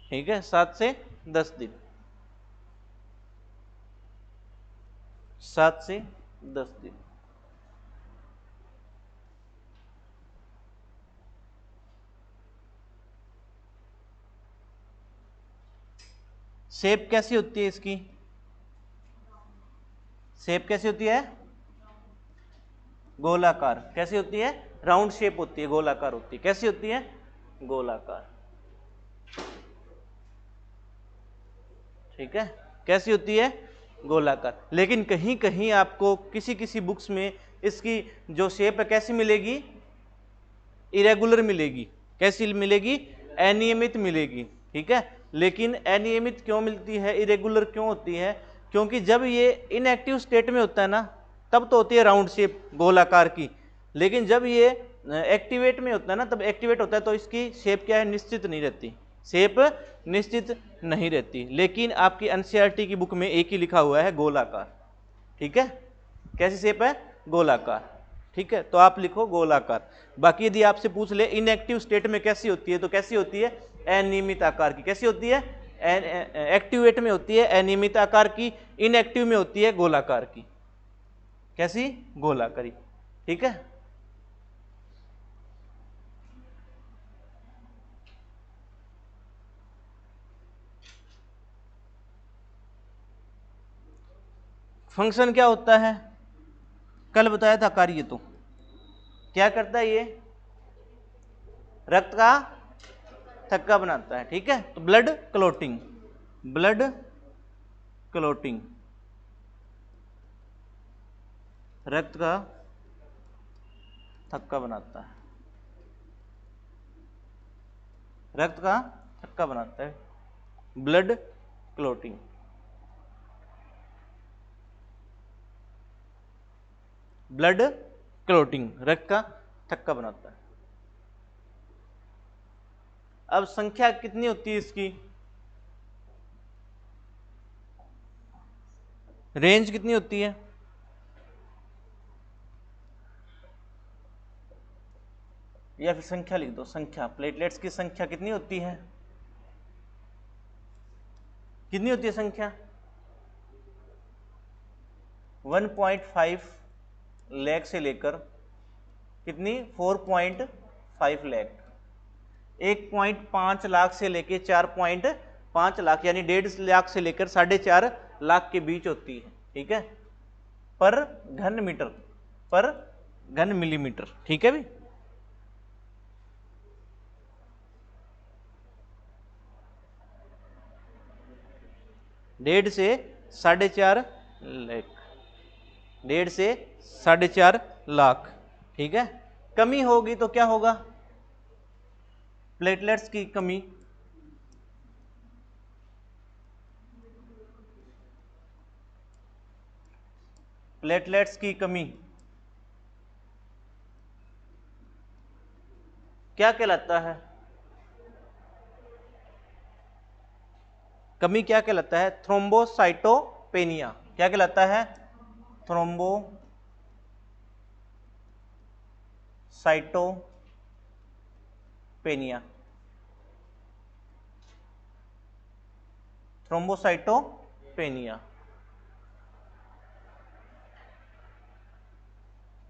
ठीक है। 7 से 10 दिन। 7 से 10 दिन। शेप कैसी होती है इसकी? शेप कैसी होती है? गोलाकार। कैसी होती है? राउंड शेप होती है, गोलाकार होती है। कैसी होती है? गोलाकार। ठीक है। कैसी होती है? गोलाकार। लेकिन कहीं कहीं आपको किसी किसी बुक्स में इसकी जो शेप है कैसी मिलेगी? इरेगुलर मिलेगी। कैसी मिलेगी? अनियमित मिलेगी। ठीक है। लेकिन अनियमित क्यों मिलती है, इरेगुलर क्यों होती है? क्योंकि जब ये इनएक्टिव स्टेट में होता है ना, तब तो होती है राउंड शेप, गोलाकार की। लेकिन जब ये एक्टिवेट में होता है ना, तब एक्टिवेट होता है तो इसकी शेप क्या है? निश्चित नहीं रहती। शेप निश्चित नहीं रहती। लेकिन आपकी एनसीईआरटी की बुक में एक ही लिखा हुआ है, गोलाकार। ठीक है। कैसी शेप है? गोलाकार। ठीक है। तो आप लिखो गोलाकार। बाकी यदि आपसे पूछ ले इनएक्टिव स्टेट में कैसी होती है, तो कैसी होती है? अनियमित आकार की। कैसी होती है? एक्टिवेट में होती है अनियमित आकार की, इनएक्टिव में होती है गोलाकार की। कैसी? गोलाकारी। ठीक है। फंक्शन क्या होता है? कल बताया था कार्य। तो क्या करता है ये? रक्त का थक्का बनाता है। ठीक है। तो ब्लड क्लोटिंग। ब्लड क्लोटिंग, रक्त का थक्का बनाता है। रक्त का थक्का बनाता है, ब्लड क्लोटिंग। ब्लड क्लोटिंग रक्त का थक्का बनाता है। अब संख्या कितनी होती है इसकी? रेंज कितनी होती है? या फिर संख्या लिख दो, संख्या। प्लेटलेट्स की संख्या कितनी होती है? कितनी होती है संख्या? 1.5 लाख से लेकर कितनी? 4.5 लाख। 1.5 लाख से लेकर 4.5 लाख, यानी 1.5 लाख से लेकर 4.5 लाख के बीच होती है। ठीक है। पर घन मीटर पर घन मिलीमीटर। ठीक है भी, डेढ़ से 4.5 लाख, 1.5 से 4.5 लाख। ठीक है, कमी होगी तो क्या होगा, प्लेटलेट्स की कमी, प्लेटलेट्स की कमी क्या कहलाता है, कमी क्या कहलाता है, थ्रोम्बोसाइटोपेनिया। क्या कहलाता है, थ्रोम्बोसाइटोपेनिया, थ्रोम्बोसाइटोपेनिया,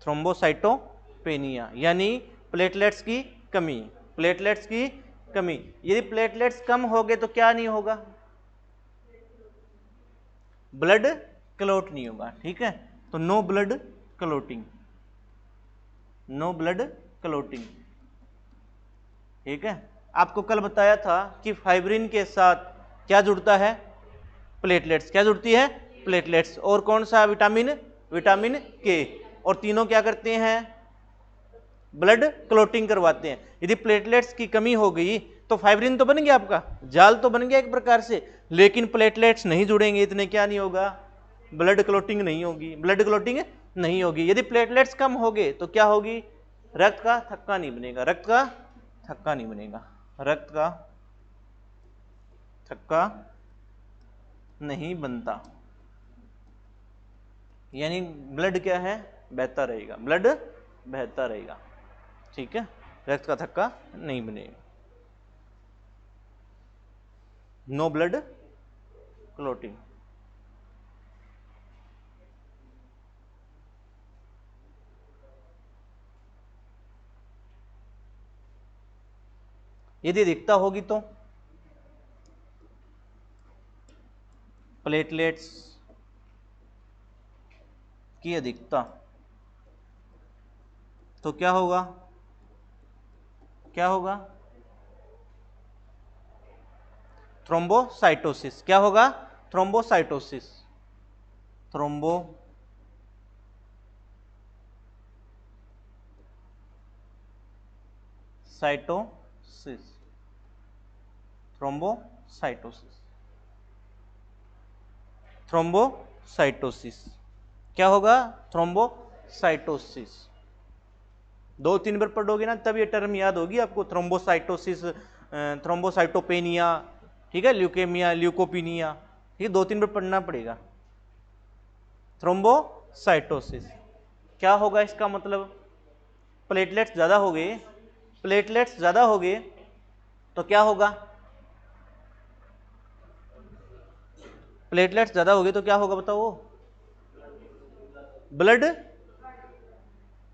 थ्रोम्बोसाइटोपेनिया यानी प्लेटलेट्स की कमी, प्लेटलेट्स की कमी। यदि प्लेटलेट्स कम हो गए तो क्या नहीं होगा, ब्लड क्लॉट नहीं होगा। ठीक है, तो no blood clotting, no blood clotting. ठीक है, आपको कल बताया था कि फाइब्रिन के साथ क्या जुड़ता है, प्लेटलेट्स। क्या जुड़ती है, प्लेटलेट्स। और कौन सा, विटामिन, विटामिन के। और तीनों क्या करते हैं, ब्लड क्लॉटिंग करवाते हैं। यदि प्लेटलेट्स की कमी हो गई तो फाइब्रिन तो बन गया, आपका जाल तो बन गया एक प्रकार से, लेकिन प्लेटलेट्स नहीं जुड़ेंगे, इतने क्या नहीं होगा, ब्लड क्लॉटिंग नहीं होगी, ब्लड क्लॉटिंग नहीं होगी। यदि प्लेटलेट्स कम हो गए तो क्या होगी, रक्त का थक्का नहीं बनेगा, रक्त का थक्का नहीं बनेगा, रक्त का थक्का नहीं बनता, यानी ब्लड क्या है, बहता रहेगा, ब्लड बहता रहेगा। ठीक है, रक्त का थक्का नहीं बनेगा, नो ब्लड क्लॉटिंग। यदि अधिकता होगी तो प्लेटलेट्स की अधिकता, तो क्या होगा, क्या होगा, थ्रोम्बोसाइटोसिस। क्या होगा, थ्रोम्बोसाइटोसिस, थ्रोम्बोसाइटोसिस, थ्रोम्बोसाइटोसिस, थ्रोम्बोसाइटोसिस। क्या होगा, थ्रोम्बोसाइटोसिस। 2-3 बार पढ़ोगे ना तब ये टर्म याद होगी आपको, थ्रोम्बोसाइटोसिस, थ्रोम्बोसाइटोपेनिया। ठीक है, ल्यूकेमिया, ल्यूकोपिनिया, ठीक है, 2-3 बार पढ़ना पड़ेगा। थ्रोम्बोसाइटोसिस क्या होगा, इसका मतलब प्लेटलेट्स ज्यादा हो गए, प्लेटलेट्स ज्यादा हो गए तो क्या होगा, प्लेटलेट्स ज्यादा हो गए तो क्या होगा बताओ, ब्लड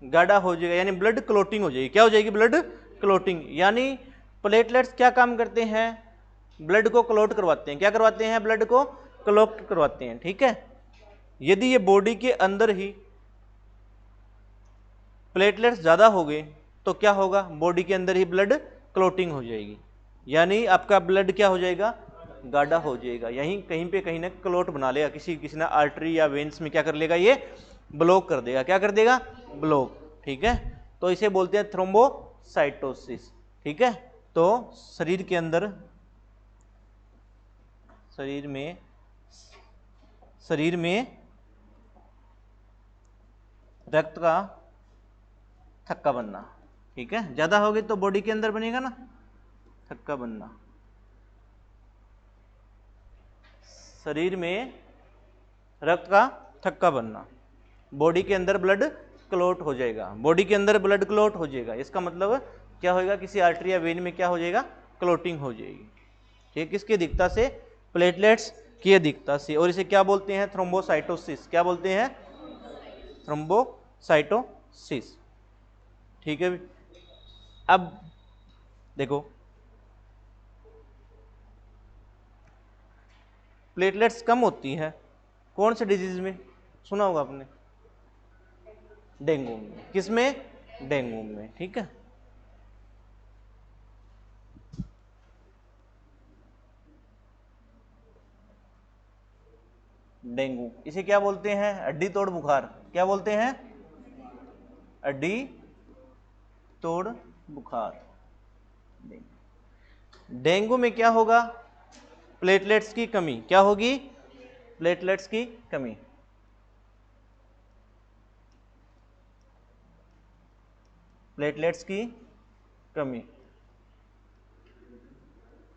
गाढ़ा हो जाएगा, यानी ब्लड क्लॉटिंग हो जाएगी। क्या हो जाएगी, ब्लड क्लॉटिंग। यानी प्लेटलेट्स क्या काम करते हैं, ब्लड को क्लॉट करवाते हैं। क्या करवाते हैं, ब्लड को क्लॉट करवाते हैं। ठीक है, यदि ये बॉडी के अंदर ही प्लेटलेट्स ज्यादा हो गए तो क्या होगा, बॉडी के अंदर ही ब्लड क्लॉटिंग हो जाएगी, यानी आपका ब्लड क्या हो जाएगा, गाढ़ा हो जाएगा, यहीं कहीं पे कहीं ना क्लॉट बना लेगा, किसी किसी ना आर्टरी या वेन्स में क्या कर लेगा, ये ब्लॉक कर देगा। क्या कर देगा, ब्लॉक। ठीक है, तो इसे बोलते हैं थ्रोम्बोसाइटोसिस। ठीक है, तो शरीर के अंदर, शरीर में रक्त का थक्का बनना। ठीक है, ज्यादा हो गई तो बॉडी के अंदर बनेगा ना थक्का बनना, शरीर में रक्त का थक्का बनना, बॉडी के अंदर ब्लड क्लॉट हो जाएगा, बॉडी के अंदर ब्लड क्लॉट हो जाएगा। इसका मतलब क्या होगा, किसी आर्टरी या वेन में क्या हो जाएगा, क्लॉटिंग हो जाएगी। ठीक, किसकी अधिकता से, प्लेटलेट्स की अधिकता से। और इसे क्या बोलते हैं, थ्रोम्बोसाइटोसिस। क्या बोलते हैं, थ्रोम्बोसाइटोसिस। ठीक है, अब देखो प्लेटलेट्स कम होती है कौन से डिजीज में, सुना होगा आपने, डेंगू में, किसमें? डेंगू में, ठीक है। डेंगू, इसे क्या बोलते हैं? हड्डी तोड़ बुखार। क्या बोलते हैं? हड्डी तोड़ बुखार। डेंगू में क्या होगा? प्लेटलेट्स की कमी। क्या होगी? प्लेटलेट्स की कमी। प्लेटलेट्स की कमी,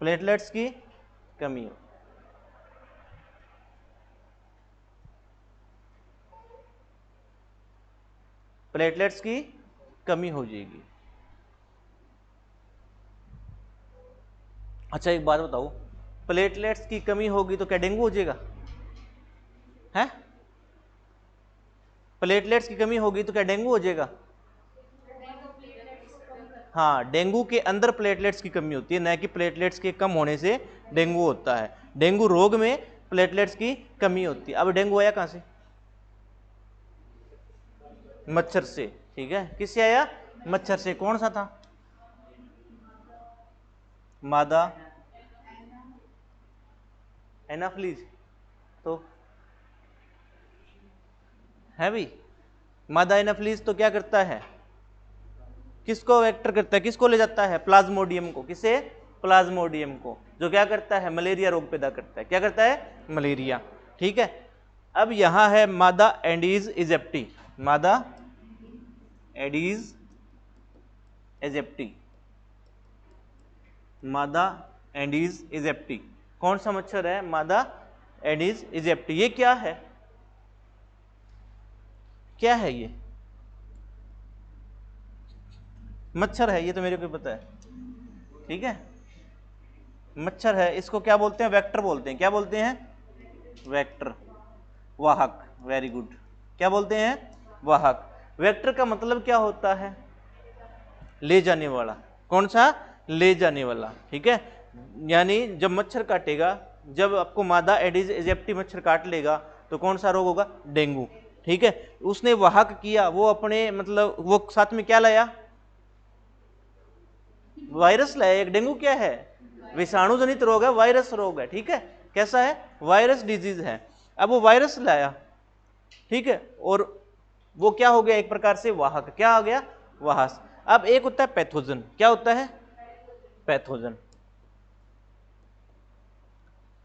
प्लेटलेट्स की कमी। प्लेटलेट्स की कमी हो जाएगी। अच्छा एक बात बताओ, प्लेटलेट्स की कमी होगी तो क्या डेंगू हो जाएगा? है? प्लेटलेट्स की कमी होगी तो क्या डेंगू हो जाएगा? हाँ, डेंगू के अंदर प्लेटलेट्स की कमी होती है, न कि प्लेटलेट्स के कम होने से डेंगू होता है। डेंगू रोग में प्लेटलेट्स की कमी होती है। अब डेंगू आया कहां से? मच्छर से, ठीक है। किससे आया? मच्छर से। कौन सा था? मादा एनाफ्लीज तो है भी। मादा एनाफ्लीज तो क्या करता है? किसको वेक्टर करता है? किसको ले जाता है? प्लाज्मोडियम को। किसे? प्लाज्मोडियम को, जो क्या करता है? मलेरिया रोग पैदा करता है। क्या करता है? मलेरिया, ठीक है। अब यहां है मादा एडीज इजिप्टी। मादा एडीज इजिप्टी, मादा एडीज इजिप्टी। कौन सा मच्छर है? मादा एडीज इजिप्टी। ये क्या है? क्या है ये? मच्छर है, ये तो मेरे को पता है, ठीक है। मच्छर है, इसको क्या बोलते हैं? वेक्टर बोलते हैं। क्या बोलते हैं? वेक्टर, वाहक। Very good. क्या बोलते हैं? वाहक। वेक्टर का मतलब क्या होता है? ले जाने वाला। कौन सा? ले जाने वाला, ठीक है। यानी जब मच्छर काटेगा, जब आपको मादा एडिस इजिप्टी मच्छर काट लेगा तो कौन सा रोग होगा? डेंगू, ठीक है। उसने वाहक किया, वो अपने मतलब वो साथ में क्या लाया? वायरस लाया। एक डेंगू क्या है? विषाणु जनित रोग है, वायरस रोग है, ठीक है। कैसा है? वायरस डिजीज है। अब वो वायरस लाया, ठीक है, और वो क्या हो गया? एक प्रकार से वाहक। क्या आ गया? वाहक। अब एक होता है पैथोजन। क्या होता है? पैथोजन।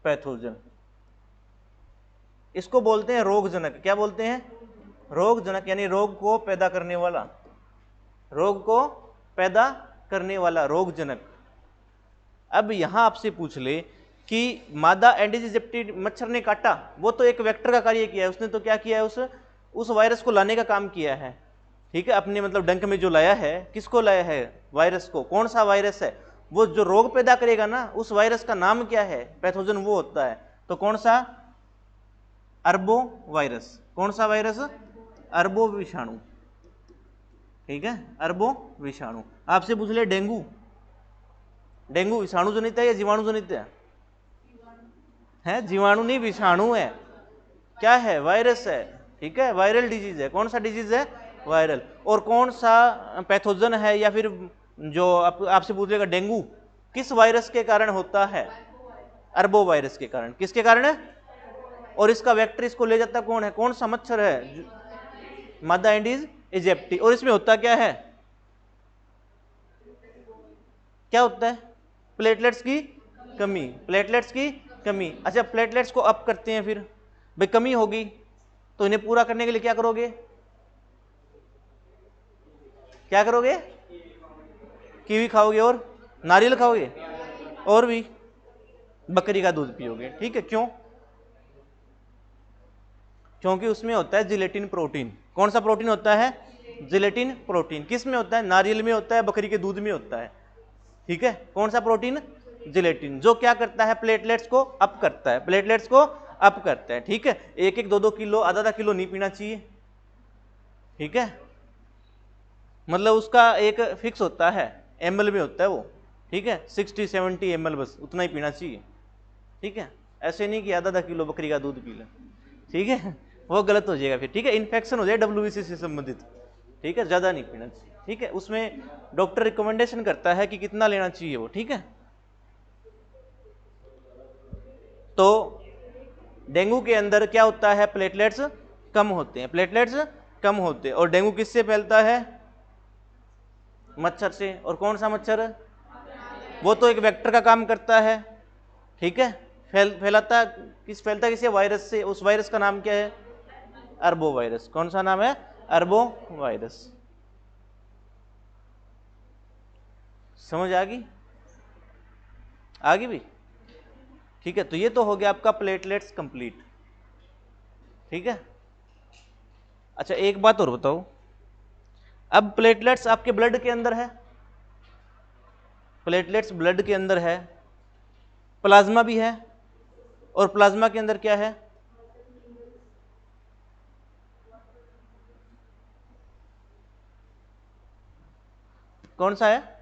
पैथोजन, इसको बोलते हैं रोगजनक। क्या बोलते हैं? रोगजनक, यानी रोग को पैदा करने वाला। रोग को पैदा करने वाला, रोगजनक। अब यहां आपसे पूछ ले कि मादा एडिस इजिप्टी मच्छर ने काटा, वो तो एक वेक्टर का कार्य किया है। उसने तो क्या किया है? उस वायरस को लाने का काम किया है, ठीक है। अपने मतलब डंक में जो लाया है, किसको लाया है? वायरस को। कौन सा वायरस है? वो जो रोग पैदा करेगा ना, उस वायरस का नाम क्या है? पैथोजन वो होता है। तो कौन सा? अरबो वायरस। कौन सा वायरस? अरबो विषाणु, ठीक है। अरबो विषाणु। आपसे पूछ ले डेंगू, डेंगू विषाणु जनित है या जीवाणु जनित है? जीवाणु नहीं, विषाणु है। क्या है? वायरस है, ठीक है। वायरल डिजीज है। कौन सा डिजीज है? वायरल। और कौन सा पैथोजन है? या फिर जो आपसे पूछेगा डेंगू किस वायरस के कारण होता है? अरबो वायरस के कारण। किसके कारण है? और इसका वेक्टर, इसको ले जाता कौन है? कौन सा मच्छर है? मादा एडिस इजिप्टी। और इसमें होता क्या है? क्या होता है? प्लेटलेट्स की कमी। प्लेटलेट्स की कमी। अच्छा, प्लेटलेट्स को अप करते हैं, फिर भाई कमी होगी तो इन्हें पूरा करने के लिए क्या करोगे? क्या करोगे? कीवी खाओगे और नारियल खाओगे और भी बकरी का दूध पियोगे, ठीक है। क्यों? क्योंकि उसमें होता है जिलेटिन प्रोटीन। कौन सा प्रोटीन होता है? Gelatin protein. किस में होता है? नारियल में होता है, बकरी के दूध में होता है, ठीक है। कौन सा प्रोटीन? जिलेटिन, जो क्या करता है? प्लेटलेट्स को अप करता है। प्लेटलेट्स को अप करता है, ठीक है। एक एक 2-2 किलो, आधा किलो नहीं पीना चाहिए, ठीक है। मतलब उसका एक फिक्स होता है, ml में होता है वो, ठीक है। 60-70 ml, बस उतना ही पीना चाहिए, ठीक है। ऐसे नहीं कि आधा किलो बकरी का दूध पी ले, ठीक है, वो गलत हो जाएगा फिर, ठीक है। इन्फेक्शन हो जाए WBC से संबंधित, ठीक है, ज़्यादा नहीं पीना चाहिए, ठीक है। उसमें डॉक्टर रिकमेंडेशन करता है कि कितना लेना चाहिए वो, ठीक है। तो डेंगू के अंदर क्या होता है, प्लेटलेट्स कम होते हैं, प्लेटलेट्स कम होते हैं। और डेंगू किससे फैलता है, मच्छर से। और कौन सा मच्छर, वो तो एक वेक्टर का काम करता है, ठीक है। फैलाता फैलता किसी वायरस से, उस वायरस का नाम क्या है, अरबो वायरस। कौन सा नाम है, अरबो वायरस। समझ आ गई, भी, ठीक है। तो ये तो हो गया आपका प्लेटलेट्स कंप्लीट, ठीक है। अच्छा एक बात और बताओ, अब प्लेटलेट्स आपके ब्लड के अंदर है, प्लेटलेट्स ब्लड के अंदर है, प्लाज्मा भी है, और प्लाज्मा के अंदर क्या है, कौन सा है,